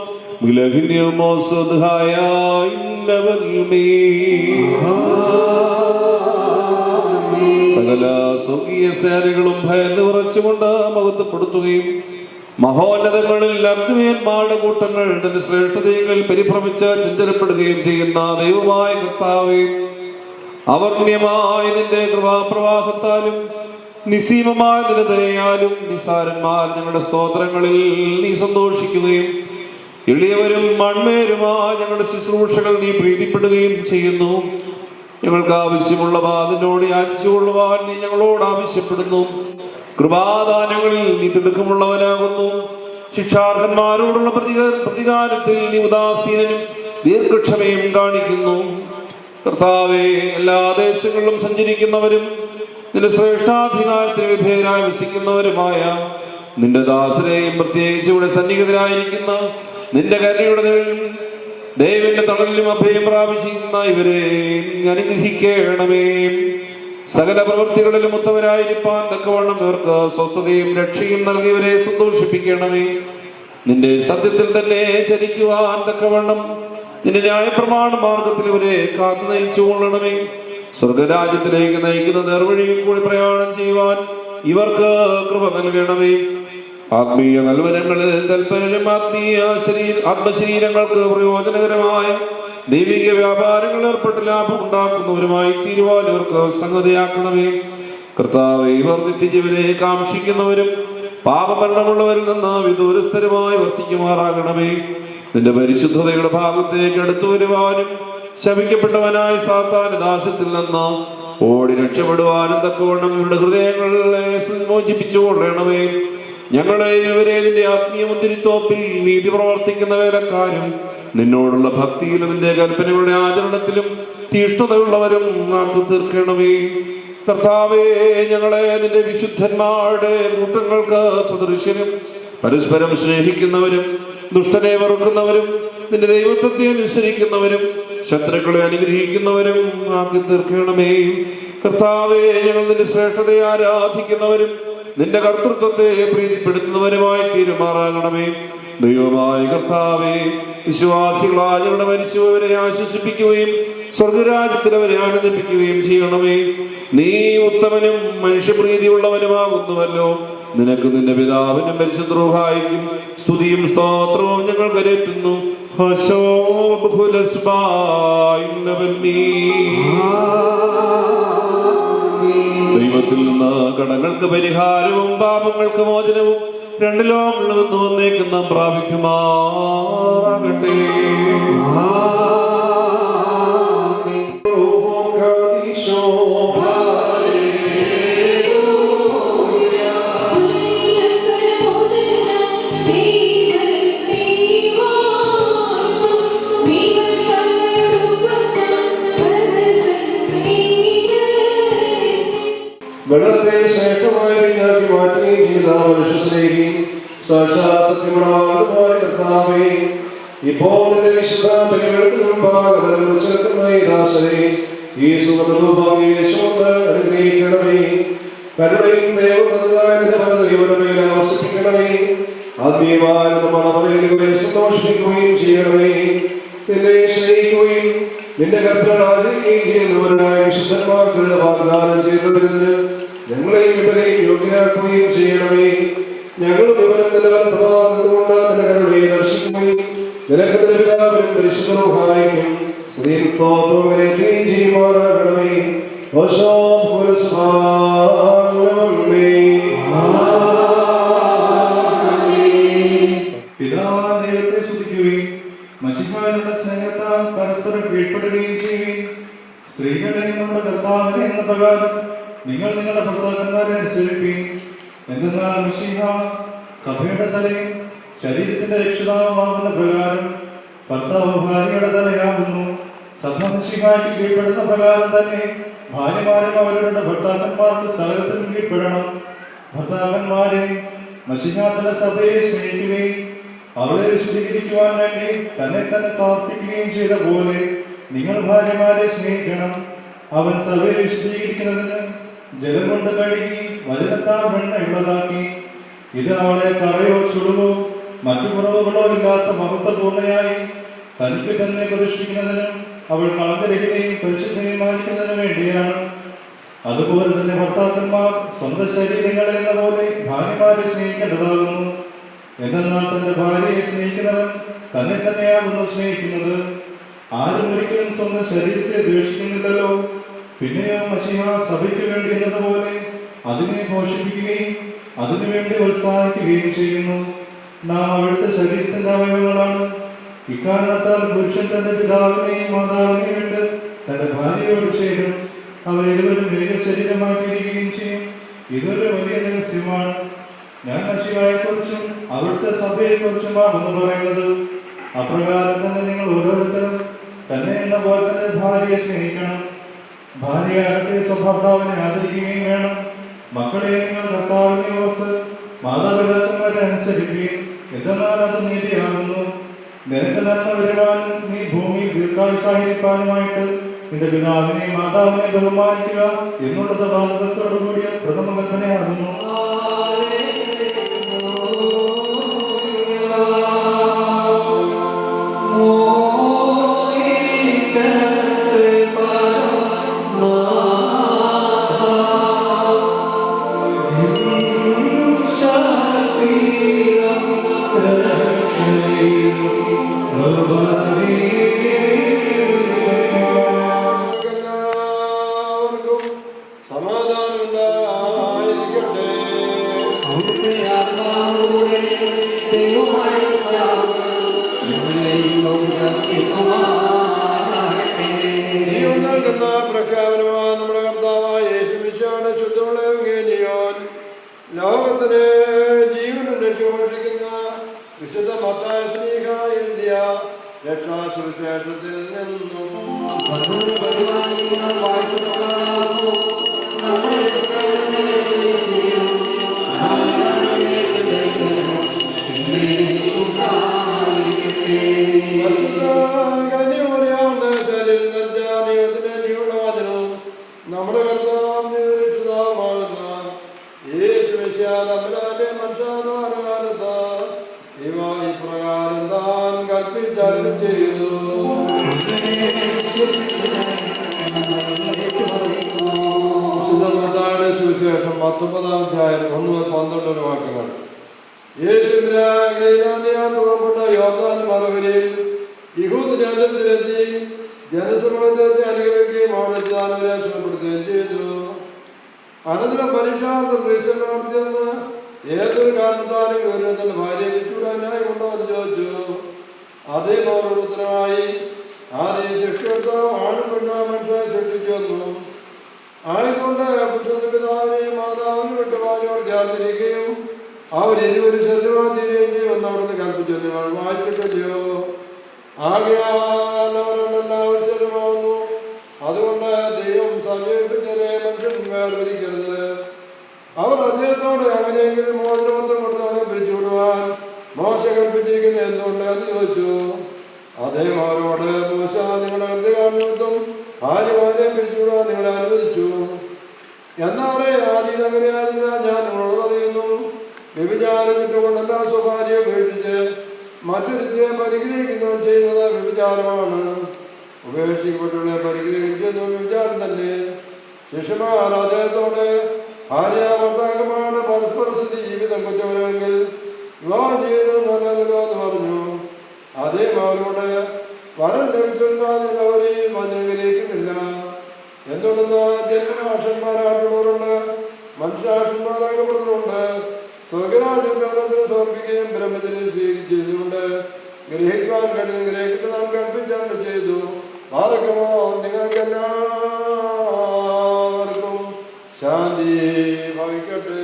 സകല സ്വർഗീയ സേനകളും ഭയന്ന് വിറച്ചുകൊണ്ട് മഹത്വപ്പെടുത്തുകയും മഹോന്നതങ്ങളിൽ അഗ്നിയന്മാരുടെ കൂട്ടങ്ങൾ തന്റെ ശ്രേഷ്ഠതയിൽ പരിഭ്രമിച്ച് ചഞ്ചലപ്പെടുകയും ചെയ്യുന്ന ദൈവമായ കർത്താവേ, അവർണ്യമായ നിന്റെ കൃപാപ്രവാഹത്താലും നിസീമമായ നിന്റെ ദയയാലും നിസാരന്മാർ ഞങ്ങളുടെ സ്തോത്രങ്ങളിൽ നീ സന്തോഷിക്കുകയും എളിയവരും മൺമേരുമായ ഞങ്ങളുടെ ശുശ്രൂഷകൾ നീ പ്രീതിപ്പെടുകയും ചെയ്യുന്നു. ഞങ്ങൾക്ക് ആവശ്യമുള്ള വാതിനോട് യാചിച്ചുകൊള്ളുവാൻ നീ ഞങ്ങളോട് ആവശ്യപ്പെടുന്നു. കൃപാദാനങ്ങളിൽ നീ തിടുക്കമുള്ളവനാകുന്നു. ശിക്ഷാർഹന്മാരോടുള്ള പ്രതികാരത്തിൽ നീ ഉദാസീനനും ദീർഘക്ഷമയും കാണിക്കുന്നു. കർത്താവേ, എല്ലാ ദേശങ്ങളിലും സഞ്ചരിക്കുന്നവരും നിന്റെ ശ്രേഷ്ഠാധികാരത്തിന് വിധേയരായി വസിക്കുന്നവരുമായ നിന്റെ ദാസരെയും പ്രത്യേകിച്ച് ഇവിടെ സന്നിഹിതരായിരിക്കുന്ന നിന്റെ കരുണയുടെ ദൈവന്റെ തണലിലും അഭയം പ്രാപിച്ചിരുന്ന ഇവരെ അനുഗ്രഹിക്കണമേ. സകല പ്രവൃത്തികളിലും ഉത്തമരായിരിക്കാൻ തക്കവണ്ണം ഇവർക്ക് സ്വസ്ഥതയും രക്ഷയും നൽകിയവരെ സന്തോഷിപ്പിക്കണമേ. നിന്റെ സത്യത്തിൽ തന്നെ ചരിക്കുവാൻ തക്കവണ്ണം നിന്റെ ന്യായപ്രമാണ മാർഗത്തിൽ ഇവരെ കാത്തു നയിച്ചു കൊള്ളണമേ. സ്വർഗരാജ്യത്തിലേക്ക് നയിക്കുന്ന നേർവഴിയിൽ കൂടി പ്രയാണം ചെയ്യുവാൻ ഇവർക്ക് കൃപ നൽകണമേ. ആത്മീയ നൽവരങ്ങളിൽ തൽപരരും ആത്മശരീരങ്ങൾക്ക് പ്രയോജനകരമായ ദൈവിക വ്യാപാരങ്ങൾ ഏർപ്പെട്ട് ലാഭം ഉണ്ടാക്കുന്നവരുമായി തീരുവാൻ ഇവർക്ക് സംഗതിയാക്കണമേ. കർത്താവേ, ഇവർ നിത്യജീവനെ കാക്ഷിക്കുന്നവരും പാപമരണമുള്ളവരിൽ നിന്ന് വിദൂരസ്ഥരുമായി വർത്തിക്കുമാറാകണമേ. നിന്റെ പരിശുദ്ധതയുടെ ഭാഗത്തേക്ക് അടുത്തു വരുവാനും ശപിക്കപ്പെട്ടവനായ സാത്താന്റെ ദാസത്തിൽ നിന്ന് ഓടി രക്ഷപ്പെടുവാനും തക്കവണ്ണം ഇവരുടെ ഹൃദയങ്ങളെ മോചിപ്പിച്ചുകൊള്ളണമേ. ഞങ്ങളെ ഇവരെ നിന്റെ ആത്മീയ മുന്തിരിത്തോപ്പിൽ നീതി പ്രവർത്തിക്കുന്ന വേലക്കാരും നിന്നോടുള്ള ഭക്തിയിലും നിന്റെ കൽപ്പനകളുടെ ആചരണത്തിലും തീഷ്ണതയുള്ളവരും ആക്കി തീർക്കണമേ. കർത്താവേ, ഞങ്ങളെ നിന്റെ വിശുദ്ധന്മാരുടെ കൂട്ടങ്ങൾക്ക് സദൃശ്യനും പരസ്പരം സ്നേഹിക്കുന്നവരും ദുഷ്ടനെ വെറുക്കുന്നവരും നിന്റെ ദൈവത്വത്തെ അനുസരിക്കുന്നവരും ശത്രുക്കളെ അനുഗ്രഹിക്കുന്നവരും ആക്കി തീർക്കണമേ. കർത്താവേ, ഞങ്ങൾ നിന്റെ ശ്രേഷ്ഠതയെ ആരാധിക്കുന്നവരും നിന്റെ കർത്തൃത്വത്തെ പ്രീതിപ്പെടുത്തുന്നവരുമായി തീരുമാറാകണമേ. ദൈവമായ കർത്താവേ, വിശ്വാസികളായ ഞങ്ങളുടെ മരിച്ചവരെ ആശ്വസിപ്പിക്കുകയും സ്വർഗരാജ്യത്തിൽ അവരെ ആനന്ദിപ്പിക്കുകയും ചെയ്യണമേ. നീ ഉത്തമനും മനുഷ്യപ്രീതിയുള്ളവനുമാകുന്നുവല്ലോ. നിനക്ക് നിന്റെ പിതാവിനും പരിശുദ്ധ റൂഹായിക്കും സ്തുതിയും സ്തോത്രവും ഞങ്ങൾ കരേറ്റുന്നു. ദൈവത്തിൽ നിന്ന് കടങ്ങൾക്ക് പരിഹാരവും പാപങ്ങൾക്ക് മോചനവും രണ്ട് ലോകങ്ങളിൽ നിന്ന് വന്നേക്കുന്ന പ്രാപിക്കുമാറാകട്ടെ. വെള്ളത്തെ ശ്രേഷ്ഠമായി മാറ്റുകയും ചെയ്ത മനുഷ്യസ്നേഹി സാക്ഷാത്മായ കർത്താവേ, ഇപ്പോൾ നിന്റെ വിശുദ്ധ ബലികൾക്ക് മുമ്പാകെ ദാസരെ ഈ സുഗന്ധരൂപം അനുഗ്രഹിക്കണമേ. കരുണയും ദൈവങ്ങളുടെ മേൽ ആവസിപ്പിക്കണമേ. ആത്മീയമായ മണവരകളെ സന്തോഷിപ്പിക്കുകയും ചെയ്യണമേ. നിന്നെ സ്നേഹിക്കുകയും നിന്റെ കൽപ്പന ആചരിക്കുകയും ചെയ്യുന്നവരായ വിശുദ്ധന്മാർക്ക് വാഗ്ദാനം ചെയ്തവരിൽ ഞങ്ങളെയും ഇവരെയും യോഗ്യരാക്കുകയും ചെയ്യണമേ. ഞങ്ങൾ വിവരം നിലനിർത്തുകൊണ്ട് നിന്റെ കരുണയെ ദർശിക്കുകയും നിനക്ക് എല്ലാവരും പരിശുദ്ധ സഹായിക്കും സ്ത്രീ സ്തോത്രങ്ങളെ ചെയ്യുവാനാകണമേ.
ഭയപ്പെടുകയും ചെയ്യുകയും സ്ത്രീകളെ നമ്മുടെ കർത്താവിനെ എന്ന പ്രകാരം നിങ്ങൾ നിങ്ങളുടെ ഭർത്താക്കന്മാരെ അനുസരിക്കുകയും. എന്തെന്നാൽ മിശിഹ സഭയുടെ തലയും ശരീരത്തിന്റെ രക്ഷിതാവുമാകുന്ന പ്രകാരം ഭർത്താവ് ഭാര്യയുടെ തലയാകുന്നു. സഭ മിശിഹായ്ക്ക് കീഴ്പ്പെടുന്ന പ്രകാരം തന്നെ ഭാര്യമാരും അവരുടെ ഭർത്താക്കന്മാർക്ക് സകലത്തിനും കീഴ്പ്പെടണം. ഭർത്താക്കന്മാരെ മിശിഹാതല സഭയെ സ്നേഹിക്കുകയും അവളെ വിശദീകരിക്കുവാൻ വേണ്ടി തന്നെ സമർപ്പിക്കുകയും ചെയ്ത പോലെ നിങ്ങൾ ഭാര്യമാരെ സ്നേഹിക്കണം. അവൻ സഭയെ വിശദീകരിക്കുന്നതിന് ജലം കൊണ്ട് കഴുകി വചനത്താൽ വെണ്ണയുള്ളതാക്കി. ഇത് അവളെ കറയോ ചുടുവോ മറ്റു കുറവുകളോ ഇല്ലാത്ത മഹത്വപൂർണ്ണയായി തനിക്ക് തന്നെ പ്രതിഷ്ഠിക്കുന്നതിനും അവൾ കളങ്കരഹിതയും പരിശുദ്ധയുമായിരിക്കുന്നതിനു വേണ്ടിയാണ്. അതുപോലെ തന്നെ ഭർത്താക്കന്മാർ സ്വന്തം ശരീരങ്ങളെ എന്ന പോലെ ഭാര്യമാരെ സ്നേഹിക്കേണ്ടതാകുന്നു. എന്നാൽ തന്റെ ഭാര്യയെ സ്നേഹിക്കുന്നവൻ തന്നെ തന്നെയാകുന്നു സ്നേഹിക്കുന്നത്. ആരും ഒരിക്കലും സ്വന്തം ശരീരത്തെ ദ്വേഷിക്കുന്നില്ലല്ലോ. പിന്നെയോ മശിഹ സഭയ്ക്ക് വേണ്ടി എന്നതുപോലെ അതിനെ പോഷിപ്പിക്കുകയും അതിനുവേണ്ടി ഉത്സാഹിക്കുകയും ചെയ്യുന്നു. നാം അവിടുത്തെ ശരീരത്തിന്റെ അവയവങ്ങളാണ്. ഇക്കാരണത്താൽ പുരുഷൻ തന്റെ പിതാവിനെയും മാതാവിനെയും വിട്ട് തന്റെ ഭാര്യയോട് ചേരും. അവർ ഇരുവരും ഏക ശരീരമാക്കിയിരിക്കുകയും ചെയ്യും. ഇതൊരു വലിയ രഹസ്യമാണ്. ഞാൻ മശിഹായെക്കുറിച്ചും അവിടുത്തെ സഭയെക്കുറിച്ചുമാണെന്ന് പറയുന്നത്. അപ്രകാരം തന്നെ നിങ്ങൾ ഓരോരുത്തരും തന്നെ എന്ന പോലെ തന്നെ ഭാര്യയെ സ്നേഹിക്കണം. ഭാര്യ ആരുടെ സ്വഭർത്താവിനെ ആദരിക്കുകയും വേണം. മക്കളെ നിങ്ങൾ കർത്താവിനെ ഓർത്ത് മാതാപിതാക്കന്മാരെ അനുസരിക്കുകയും. എന്തെന്നാൽ അത് നീതിയാകുന്നു. നിനക്ക് നന്മ വരുവാനും നീ ഭൂമിയിൽ ദീർഘായുസായിരിക്കാനുമായിട്ട് നിന്റെ പിതാവിനെ മാതാവിനെ ബഹുമാനിക്കുക എന്നുള്ളത് വാദത്തോടുകൂടിയ പ്രഥമ കൽപ്പനയാകുന്നു.
എല്ലാവർക്കും സമാധാനമുണ്ടായിരിക്കട്ടെ. ദൈവം നൽകുന്ന പ്രഖ്യാപനമാണ് നമ്മുടെ കർത്താവായ യേശുമിശിഹായുടെ ശുദ്ധമുള്ള എവങ്കേലിയോൻ. ലോകത്തിന് ജീവനും രക്ഷകൊണ്ടിരിക്കുന്ന വിശുദ്ധ മത്തായി ശ്ലീഹ എഴുതിയ രക്ഷാസുവിശേഷത്തിൽ നിന്നും നമ്മുടെ കർത്താവിന്റെ രക്ഷിതാവാകുന്ന യേശുമിശിഹാ തമ്പുരാന്റെ മനുഷ്യാവതാരകാലത്ത് ഇവ ഇപ്രകാരം താൻ കൽപ്പിച്ചരുളി ചെയ്തു. വിശുദ്ധ മത്തായിയുടെ സുവിശേഷം 19-ാം അധ്യായം 1-12 വാക്യങ്ങൾ. യേശുവിനെ ഗലീലായിൽ പുറപ്പെട്ട യോർദാൻ മറുകരയിൽ യഹൂദ രാജ്യത്തിലെത്തി ജനസമൂഹത്തെ അനുഗമിക്കുകയും അവിടെ താൻ അവരെ സുഖപ്പെടുത്തുകയും ചെയ്തു. അനന്തരം പരീക്ഷാർത്ഥം പരീക്ഷകൾ നടത്തിയെന്ന് ഏതൊരു കാരണത്താലും ഗൗരവത്തിന്റെ ഭാര്യയെ വിട്ടുവിടാനായി ഉണ്ടോ എന്ന് ചോദിച്ചു. അദ്ദേഹം അവരോട് ഉത്തരമായി, ആരെയും സൃഷ്ടിയെടുത്തോ ആണും പെണ്ണോ മനുഷ്യരെ സൃഷ്ടിച്ചു വന്നു. ആയതുകൊണ്ട് പുരുഷന്റെ പിതാവിനെയും മാതാവിനെ വിട്ട് ഭാര്യയോട് ചേർന്നിരിക്കുകയും അവരിരുവരും ശരീരമായി തീരുകയും ചെയ്യുമെന്ന് അവിടുന്ന് കൽപ്പിച്ചു. നിങ്ങൾ വായിച്ചിട്ടില്ലയോ? ആകയാൽ അവരെല്ലാവരും ശരീരമാവുന്നു. അതുകൊണ്ട് ദൈവം സമീപിച്ചതിനെ മനുഷ്യൻ വേർതിരിക്കരുത്. അവർ അദ്ദേഹത്തോട് അങ്ങനെയെങ്കിലും മോചനമൊത്തം കൊടുത്ത് അവരെ പിരിച്ചുവിടുവാൻ മോശ കൽപ്പിച്ചിരിക്കുന്ന എന്തുകൊണ്ട് എന്ന് ചോദിച്ചു. അദ്ദേഹം അവരോട്, മോശ നിങ്ങളുടെ ഹൃദയകാരണത്വം ഭാര്യമാരെ പിരിച്ചുവിടുവാൻ നിങ്ങളെ അനുവദിച്ചു. എന്നാലേ ആദ്യം അങ്ങനെയായിരുന്ന ഞാൻ നിങ്ങളോട് പറയുന്നു, വ്യഭിചാരം വിട്ടുകൊണ്ടല്ല സ്വഭാര്യയെ ഉപേക്ഷിച്ച് മറ്റൊരുത്തെ പരിഗ്രഹിക്കുന്നവൻ ചെയ്യുന്നത് വ്യഭിചാരമാണ്. ഉപേക്ഷിക്കപ്പെട്ടവരെ പരിഗ്രഹിച്ചതും വ്യഭിചാരം തന്നെ. ശിഷ്യന്മാർ അദ്ദേഹത്തോട്, ഭാര്യ ഭർത്താക്കന്മാരുടെ പരസ്പര ജീവിതം കുറ്റമെങ്കിൽ വിവാഹം ചെയ്യുന്നത് നല്ലതല്ലോ എന്ന് പറഞ്ഞു. അദ്ദേഹം അവരോട്, വരം ലഭിച്ചവരെയും വചനം ഗ്രഹിക്കുന്നില്ല. എന്തുകൊണ്ടെന്നാൽ ജന്മനാക്ഷന്മാരായിട്ടുള്ളവരുണ്ട്, മനുഷ്യാക്ഷന്മാരാക്കപ്പെടുന്നുണ്ട്. സ്വർഗരാജ്യത്തിന് സമർപ്പിക്കുകയും ബ്രഹ്മചര്യം സ്വീകരിച്ചതുകൊണ്ട് ഗ്രഹിക്കാൻ കഴിയുന്ന ഗ്രഹിക്കട്ടെ നാം കൽപ്പിച്ചാണ് ചെയ്തു. ആർക്കുമോ നിങ്ങൾക്കെല്ലാവർക്കും ശാന്തി ഭവിക്കട്ടെ.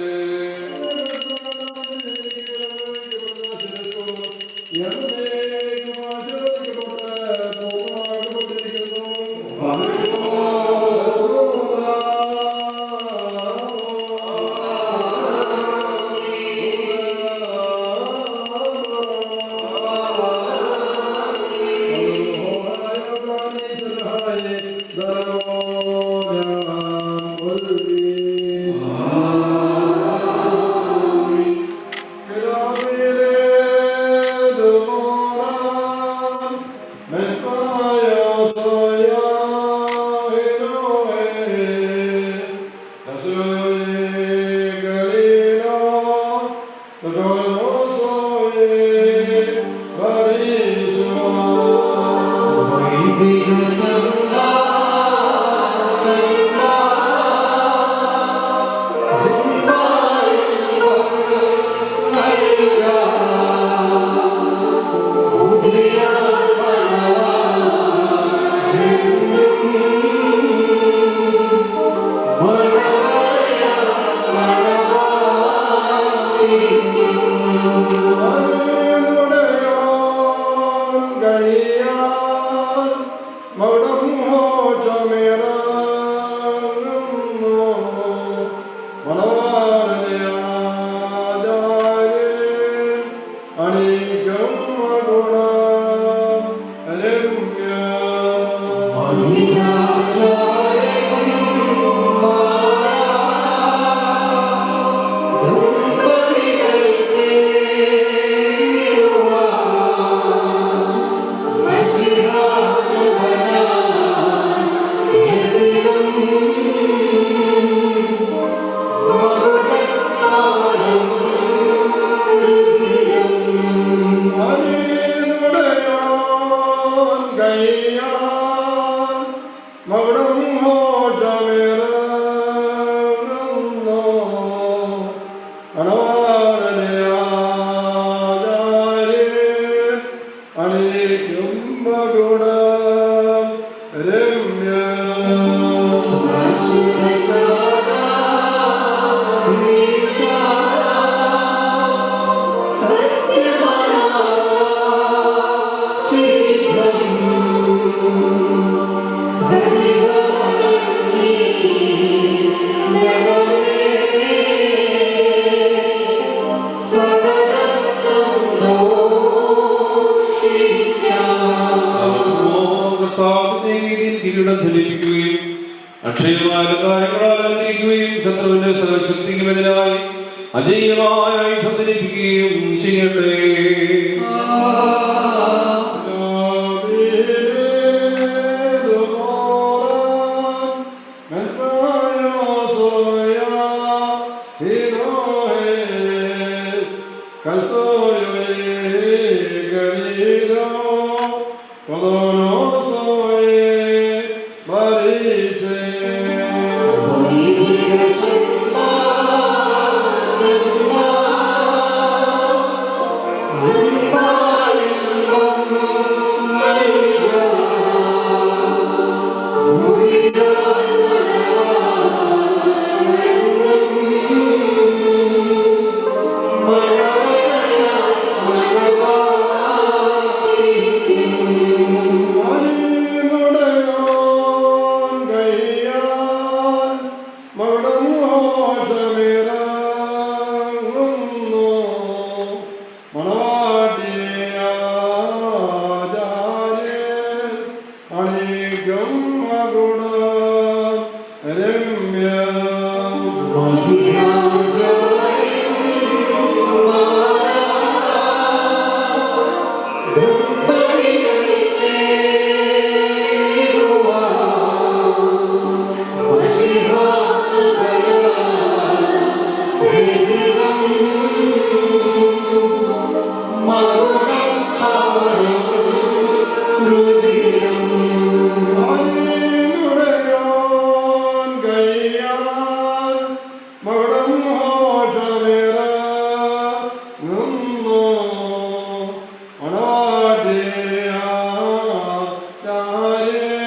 Hare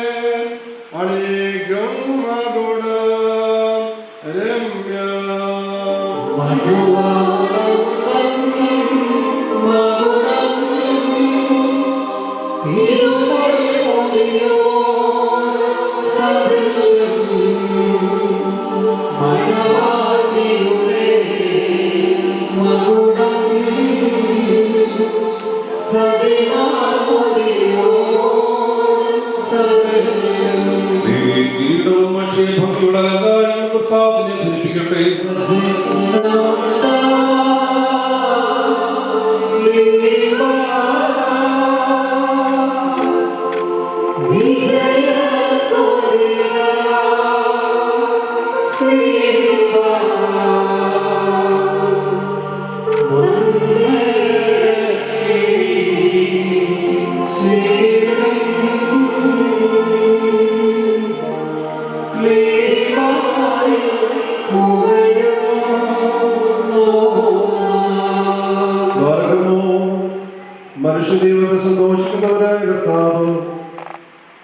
മനുഷ്യജീവിതത്തിൽ സന്തോഷിക്കുന്നവരായ കർത്താവ്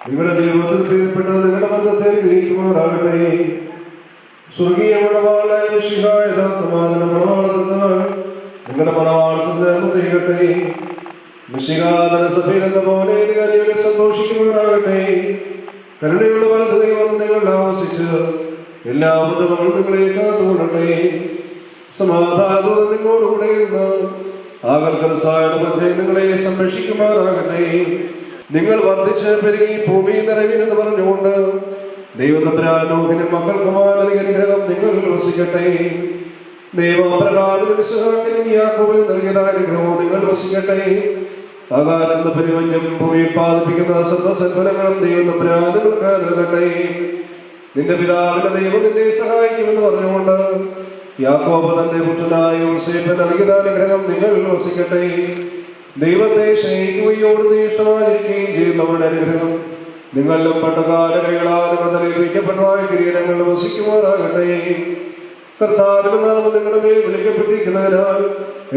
നിങ്ങളുടെ ജീവിതത്തിൽ പ്രിയപ്പെട്ട നിങ്ങളുടെ ബന്ധത്തെ ഗ്രഹിക്കുമാറാകട്ടെ. സ്വർഗീയ മണവാളായ മിശിഹായ യഥാർത്ഥമായ മണവാളത്താൽ നിങ്ങളുടെ മണവാളത്തിന് മുദ്രയിടട്ടെ. മിശിഹാതന സഭയിലെന്ന പോലെ നിങ്ങൾ ജീവിതം സന്തോഷിക്കുമാറാകട്ടെ. കരുണയുള്ള വലത് ദൈവം നിങ്ങൾ ആവസിച്ച് എല്ലാ ബന്ധങ്ങളും നിങ്ങളെ കാത്തുകൊള്ളട്ടെ. സമാധാനത്തോടെ നിങ്ങളോടുകൂടെ ഇന്ന് നിങ്ങളെ സംരക്ഷിക്കുമാറാകട്ടെ. നിങ്ങൾ വർദ്ധിച്ച് പെരുകി ഭൂമി നിറവിനെന്ന് പറഞ്ഞുകൊണ്ട് ദൈവതമ്പുരാനും മക്കൾക്കുമായ അനുഗ്രഹം നിങ്ങൾ വസിക്കട്ടെ. ദൈവപ്രകാരം യാക്കോബിൽ നൽകിയതായ അനുഗ്രഹവും നിങ്ങൾ വസിക്കട്ടെ. ആകാശത്തെ പരിമഞ്ഞം ഭൂമി ഉത്പാദിപ്പിക്കുന്ന സർവസൽഫലങ്ങളും ദൈവതമ്പുരാൻ നിങ്ങൾക്ക് നൽകട്ടെ. നിന്റെ പിതാവിന്റെ ദൈവം നിന്നെ സഹായിക്കുമെന്ന് പറഞ്ഞുകൊണ്ട് യാക്കോബ് തന്റെ പുത്രനായ യോസേഫിന് നൽകിയ അനുഗ്രഹം നിങ്ങൾ വസിക്കട്ടെ. ദൈവത്തെ സ്നേഹിക്കുകയോട് ഇഷ്ടമായിരിക്കുകയും ചെയ്യുന്നവരുടെ അനുഗ്രഹം നിങ്ങളിലും പട്ടകാലകളാൽ വയ്ക്കപ്പെട്ടതായ കിരീടങ്ങൾ വസിക്കുമാറാകട്ടെ. കർത്താവിന്റെ നാമം നിങ്ങളുടെ മേൽ വിളിക്കപ്പെട്ടിരിക്കുന്നതിനാൽ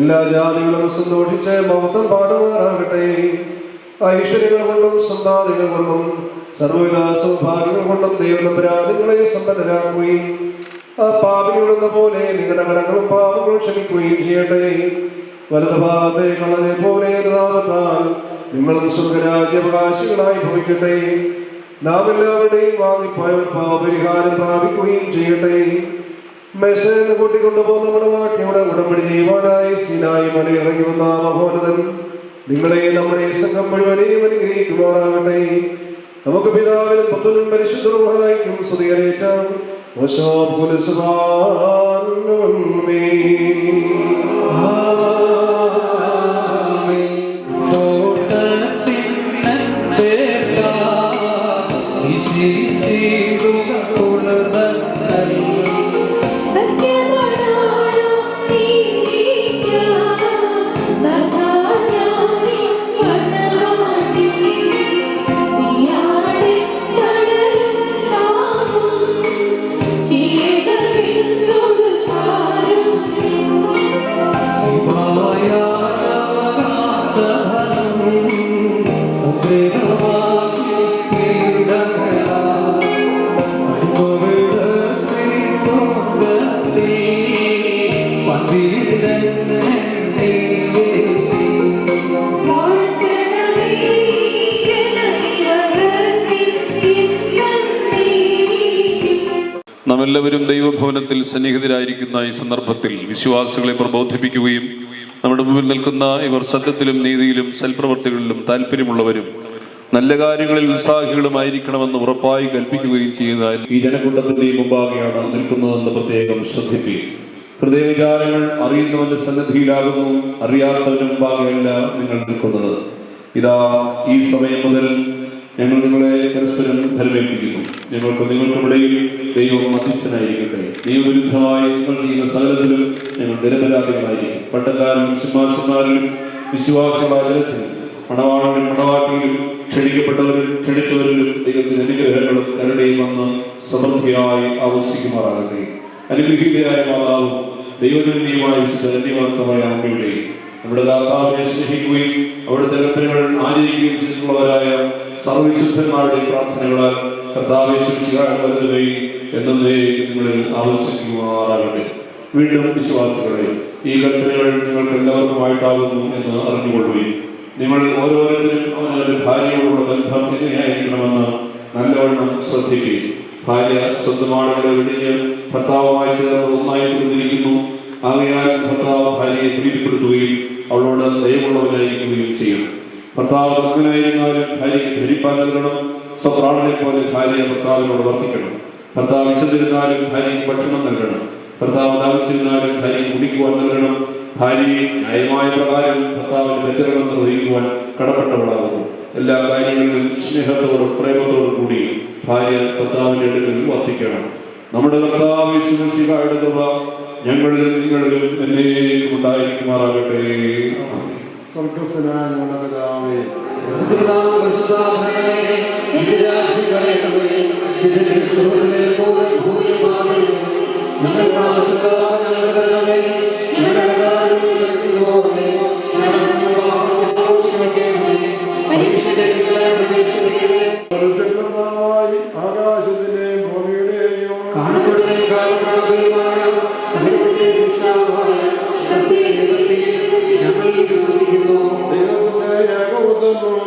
എല്ലാ ജാതികളും സന്തോഷിച്ച് മഹത്വം പാടുമാറാകട്ടെ. ഐശ്വര്യങ്ങൾ കൊണ്ടും സമ്പാദ്യങ്ങൾ കൊണ്ടും സർവ്വവിധ സൗഭാഗ്യങ്ങൾ കൊണ്ടും ദൈവതമ്പുരാൻ നിങ്ങളെ സമ്പന്നരാക്കുകയും ആ പാപികളെന്ന പോലെ നിങ്ങളുടെ കടങ്ങളും പാപങ്ങളും ക്ഷമിക്കുകയും ചെയ്യട്ടെ. വലതുഭാഗത്തെ കളനെ പോലെ നാമത്താൽ നിങ്ങളും സ്വർഗരാജ്യാവകാശികളായി ഭവിക്കട്ടെ. നാം എല്ലാവരുടെയും വാങ്ങിപ്പോയവർ പാപപരിഹാരം പ്രാപിക്കുകയും ചെയ്യട്ടെ. മെസ്സേജ് കൂട്ടിക്കൊണ്ടുപോകുന്ന നമ്മുടെ വാക്യയുടെ ഉടമ്പടി ചെയ്യുവാനായി സീനായി മലയിറങ്ങി വന്ന മഹോന്നതൻ നിങ്ങളെ നമ്മുടെ സംഘം മുഴുവനെയും അനുഗ്രഹിക്കുമാറാകട്ടെ. നമുക്ക് പിതാവിനും പുത്രനും പരിശുദ്ധ റൂഹായിക്കും സ്തുതികരേറ്റാം.
നാം എല്ലാവരും ദൈവഭവനത്തിൽ സന്നിഹിതരായിരിക്കുന്ന ഈ സന്ദർഭത്തിൽ വിശ്വാസികളെ പ്രബോധിപ്പിക്കുകയും നമ്മുടെ മുമ്പിൽ നിൽക്കുന്ന ഇവർ സത്യത്തിലും നീതിയിലും സൽപ്രവർത്തികളിലും താല്പര്യമുള്ളവരും നല്ല കാര്യങ്ങളിൽ ഉത്സാഹികളുമായിരിക്കണമെന്ന് ഉറപ്പായി കൽപ്പിക്കുകയും ചെയ്യുന്ന ഈ ജനക്കൂട്ടത്തിന്റെ മുമ്പാകെയാണ് നിൽക്കുന്നതെന്ന് പ്രത്യേകം ശ്രദ്ധിപ്പിക്കും. ഹൃദയവിചാരങ്ങൾ അറിയുന്നവന്റെ സന്നിധിയിലാകുന്നു, അറിയാത്തവന്റെ മുമ്പാകെയല്ല നിങ്ങൾ നിൽക്കുന്നത്. ഇതാ ഈ സമയം മുതൽ ഞങ്ങൾ നിങ്ങളെ പരസ്പരം ധരമേൽപ്പിക്കുന്നു. നിങ്ങൾക്കുമിടയിൽ ദൈവം മധ്യസ്ഥനായിരിക്കട്ടെ. നിയമവിരുദ്ധമായി നിങ്ങൾ ചെയ്യുന്ന സകലത്തിലും ഞങ്ങൾ നിരപരാധികളായിരിക്കും. പട്ടക്കാരും സിംഹാസന്മാരിലും വിശ്വാസമായ ജനത്തിലും മണവാളനും മണവാട്ടിയിലും ക്ഷണിക്കപ്പെട്ടവരും ക്ഷണിച്ചവരിലും ദൈവത്തിന്റെ അനുഗ്രഹങ്ങളും കരുണയും വന്ന് സമൃദ്ധിയായി ആവശ്യിക്കുമാറാകട്ടെ. അനുഗ്രഹീതയായ മാതാവും ദൈവജനീയമായ ധന്യവാദമായ അമ്മയുടെയും നമ്മുടെ ദാതാവിനെ സ്നേഹിക്കുകയും അവിടുത്തെ കൽപ്പനകൾ ആചരിക്കുകയും ചെയ്തിട്ടുള്ളവരായ സർവവിശുദ്ധന്മാരുടെ പ്രാർത്ഥനകളാൽ കർത്താവേശ്വരിക്കുകയും നിങ്ങളിൽ ആവശ്യിക്കുമാറാകട്ടെ. വീണ്ടും വിശ്വാസികളെ, ഈ കൽപ്പനകൾ നിങ്ങൾക്ക് എല്ലാവർക്കുമായിട്ടാകുന്നു എന്ന് അറിഞ്ഞുകൊള്ളുകയും നിങ്ങൾ ഓരോരുത്തരും അവനവരുടെ ഭാര്യയോടുള്ള ബന്ധം എങ്ങനെയായിരിക്കണമെന്ന് നല്ലവണ്ണം ശ്രദ്ധിക്കുകയും ഭാര്യ സ്വന്തം ആളുകളെ വെടിഞ്ഞ് ഭർത്താവുമായി ചേർന്ന് ഒന്നായി തീർന്നിരിക്കുന്നു. ആകയാൽ ഭർത്താവ് ഭാര്യയെ പ്രീതിപ്പെടുത്തുകയും അവളോട് ദയവുള്ളവരായിരിക്കുകയും ചെയ്യും. ഭർത്താവ് അങ്ങനായിരുന്നാലും ഭാര്യയ്ക്ക് ധരിപ്പാൻ നൽകണം. സ്വപ്രാണനെ പോലെ ഭാര്യ ഭർത്താവിനോട് വർത്തിക്കണം. ഭർത്താവ് വിശന്നിരുന്നാലും ഭാര്യയ്ക്ക് ഭക്ഷണം നൽകണം. ഭർത്താവ് ദാഹിച്ചിരുന്നാലും ഭാര്യയ്ക്ക് കുടിക്കുവാൻ നൽകണം. ഭാര്യയെ ന്യായമായ പ്രകാരം ഭർത്താവിന്റെ ബന്ധങ്ങൾ നിർവഹിക്കുവാൻ കടപ്പെട്ടവളാകുന്നു. എല്ലാ കാര്യങ്ങളിലും സ്നേഹത്തോടും പ്രേമത്തോടും കൂടി ഭാര്യ ഭർത്താവിന്റെ അടുക്കൽ വർത്തിക്കണം. നമ്മുടെ കർത്താവ് യേശുമിശിഹായുടെ കൃപ ഞങ്ങളിലും നിങ്ങളിലും എന്നേക്കും ഉണ്ടായിരിക്കുമാറാകട്ടെ.
ഞങ്ങളുടെ
പരിശുദ്ധമായി ആകാശത്തിന്റെയും ഭൂമിയുടെയും ദൈവത്തിന്റെ ഏകപുത്രനും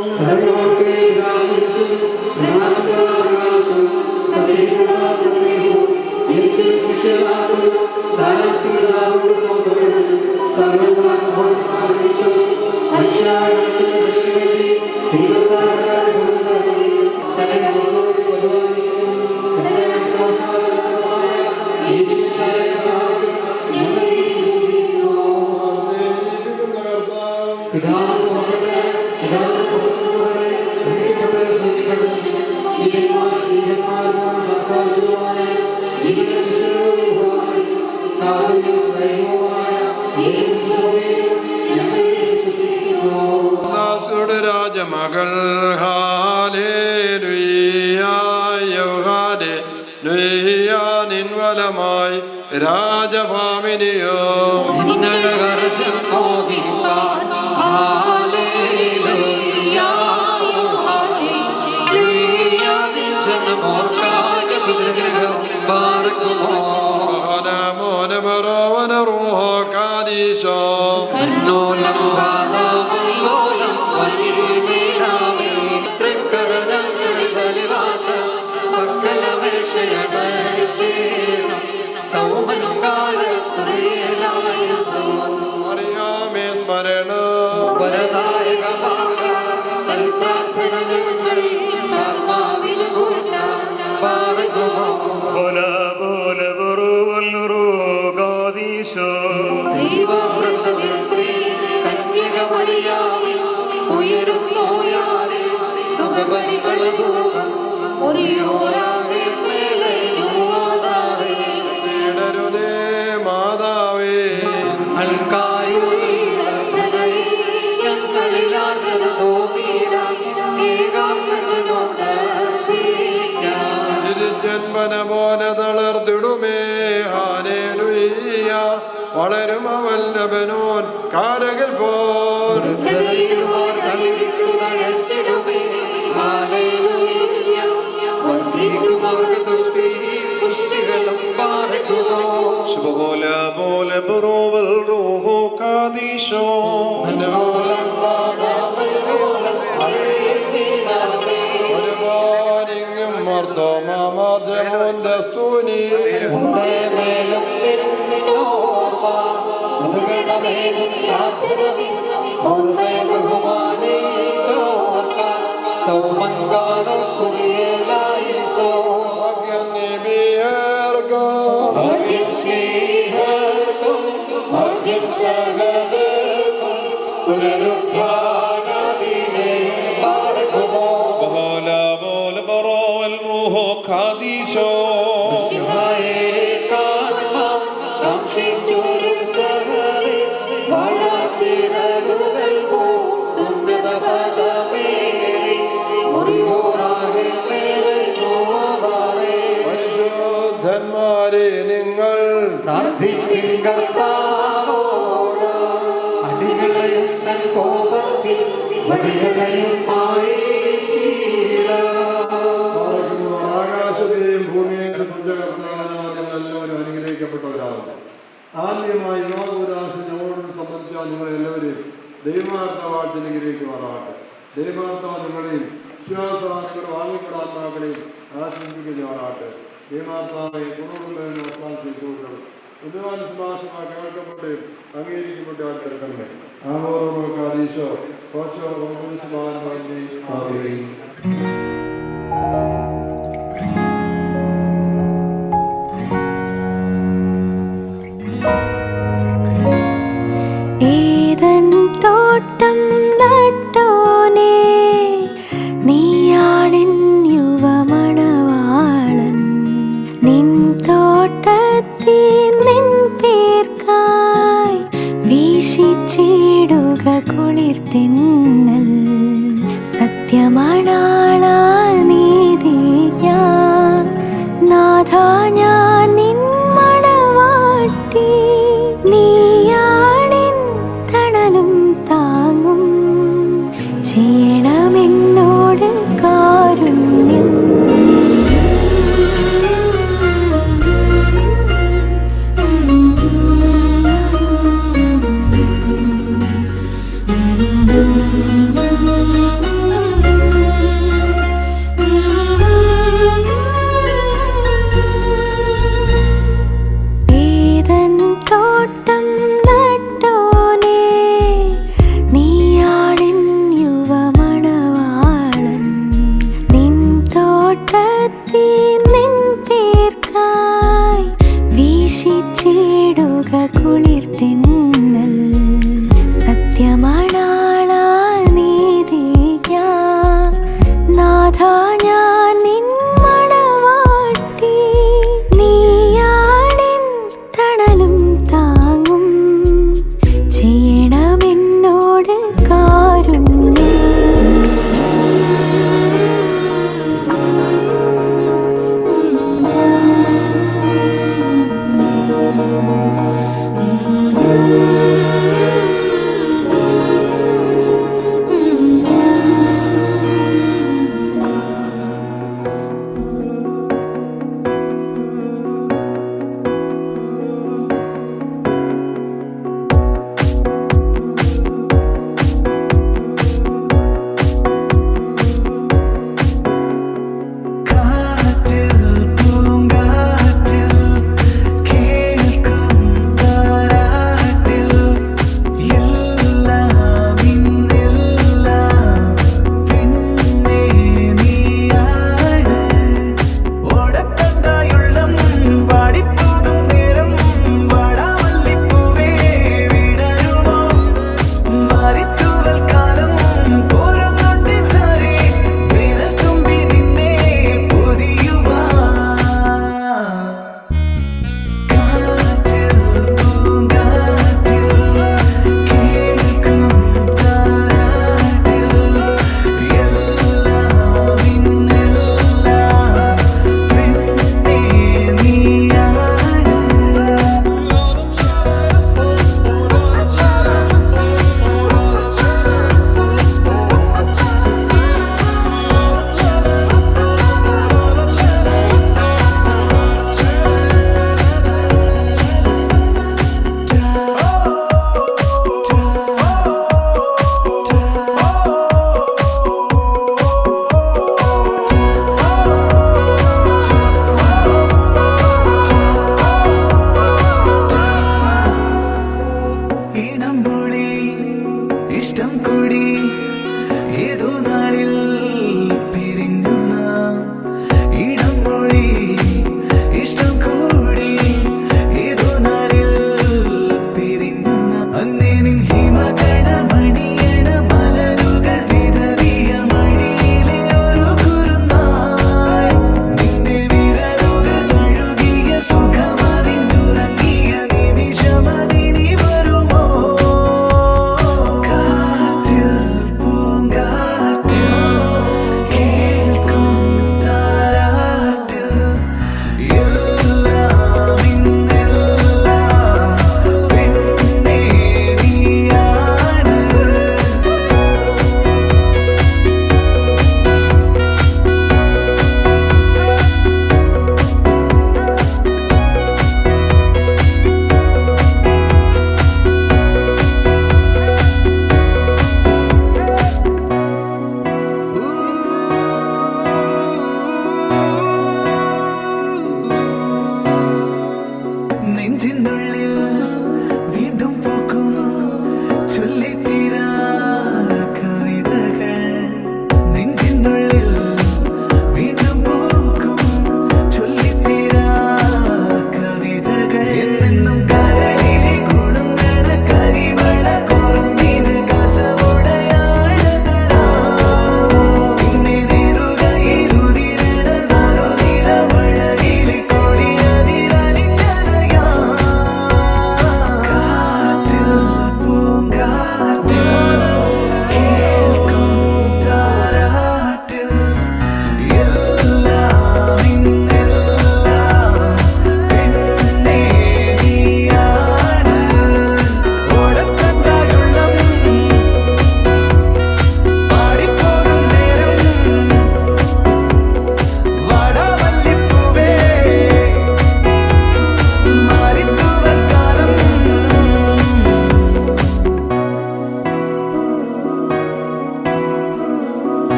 രാജമകൾ നിൻവലമായി രാജഭാമിനിയോ മാതാവേ ജന്മനമോന തളർത്തിടുമേ ഹാലേലുയ്യ വളരും അവൽ ലബനോൻ കാരകിൽ പോൽ ഒരുപാടിങ്ങും മർദ്ദോമാർജമോന്തസ്തൂനി പരിശുദ്ധന്മാരെ നിങ്ങൾ ആകാശത്തെയും ഭൂമിയെയും എല്ലാവരും അനുഗ്രഹിക്കപ്പെട്ടവരാകുന്നു. ആദ്യമായി യുവാപുരാശം ഞങ്ങളോട് സംബന്ധിച്ചാൽ നിങ്ങളെല്ലാവരെയും ദൈവാർത്ഥ വാഴ്ചയിലേക്ക് മാറാട്ടെ. ദൈവാർത്ഥ നിങ്ങളെയും വിശ്വാസവാദികൾ വാങ്ങിപ്പെടാത്മാക്കളെയും ആശംസിക്കുന്നവരാട്ടെ. ദൈവാർത്ഥാവെ ഗുണമുള്ളതിന് വസ്ത്രം ചെയ്തുകൊണ്ടത് ബുദ്ധിമാൻ സുഭാഷമായി കേൾക്കപ്പെട്ട് അംഗീകരിക്കപ്പെട്ട് ആൾക്കാർക്കല്ലേ ആമോറീശോ കോശോ
ഏതൻ തോട്ടം നട്ടോനേ നീയാണിൻ യുവമണവാളൻ നിൻ തോട്ടത്തിൽ നിൻ പേർക്കായി വീശിച്ചിടുക കുളിർത്തിന്നൽ സത്യമണാളാ നീതി ഞാൻ നാഥ ഞാൻ നിൻ മണവാട്ടി നീയാണിൻ തണലും താങ്ങും ചെയ്യണമെന്നോട് കാരുണ്യം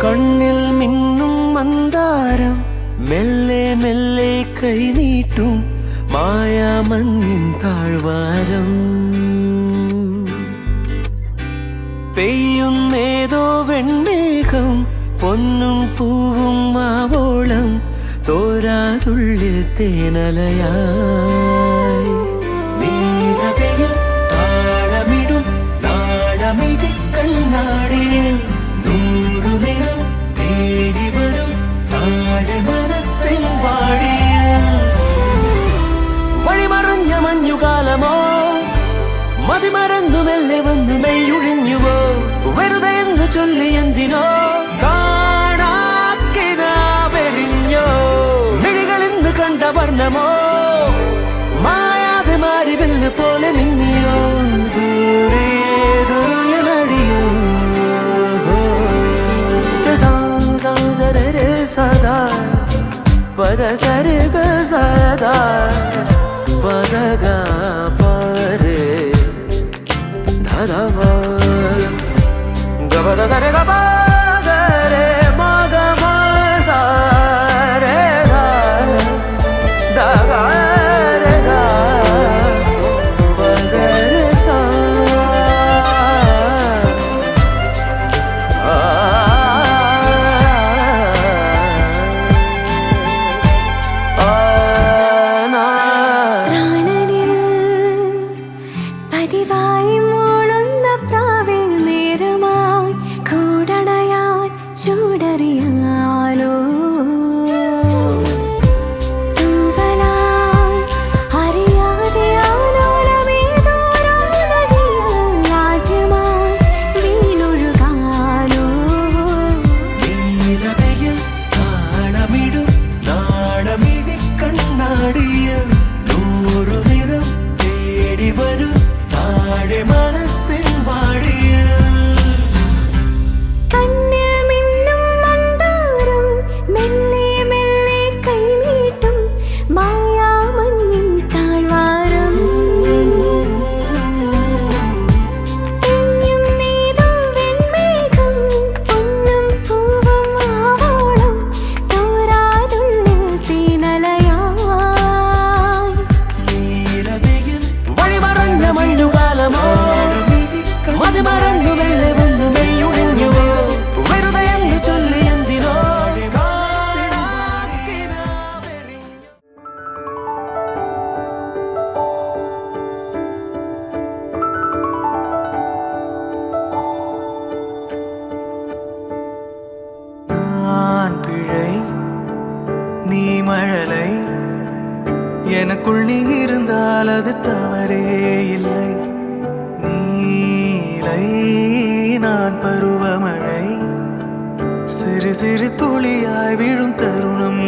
കണ്ണിൽ മിന്നും മന്ദാരം മെല്ലെ മെല്ലെ കൈനീട്ടും മായാമഞ്ഞിൻ താഴ്വാരം പെയ്യുന്നേതോ വെൺമേഘം പൊന്നും പൂവും മാവോളം തോരാതുള്ളിൽ തേനലയായി നീലവയിൽ താളമിടും നാളമിഴി കണ്ണാടിയിൽ നൂറു നിറം തേടി വരും നാട് മനസ്സിൻ വാടിയിൽ വഴിമറഞ്ഞ മഞ്ഞുകാലമോ മതിമറന്നു മെല്ലെ വന്നു മെയ്യൊഴിഞ്ഞുവോ വെറുതെ എന്ന് ചൊല്ലി എന്തിനോ കാണാക്കിനാവെരിഞ്ഞോ മിഴികളിന്ന് കണ്ട വർണ്ണമോ മായാതെ മാറി വെല്ല പോലെ മിന്നിയോ ദൂരേതോയനടിയോ സദാ പദ സരുഗ സദാ പദഗ പരേ ധദവ ഗബദ സരെ ഗബ ഗരെ മഗ മസ രെ ധ ദഗ രെ ഗ പഗരെ സ
അറിയാലോ തൂവലായി അറിയാതെ ആലോലമേതോരാദ്യമായി വീണൊഴുകാലോ
നീലവയിൽ നാണമിടും നാണമിഴി കണ്ണാടിയിൽ നൂറു നിറം തേടി വരും താഴെ മനസ്സിൽ വാടിയ
കണ്ണിൽ മിന്നും മന്ദാരം മെല്ലെ മെല്ലെ കൈനീട്ടും മായാമഞ്ഞിൻ താഴ്വാരം തെന്നിയും നീതും വെൺമേഘം പൊന്നും പൂവും ആവോളം തോരാതുള്ളിൽ തീനലയായി
നീലവയിൽ വഴിമറഞ്ഞ മഞ്ഞുകാലമോ മതിമറന്നു മെല്ലെ വന്നു മെയ്യുടിഞ്ഞുവോ വെറുതെ എന്ന് ചൊല്ലി എന്തിനോ நான் பிழை நீ மழலை எனக்குள் நீ இருந்தால் அது தவறே இல்லை நீலை நான் பருவமழை சிறு சிறு துளியாய் விழும் தருணம்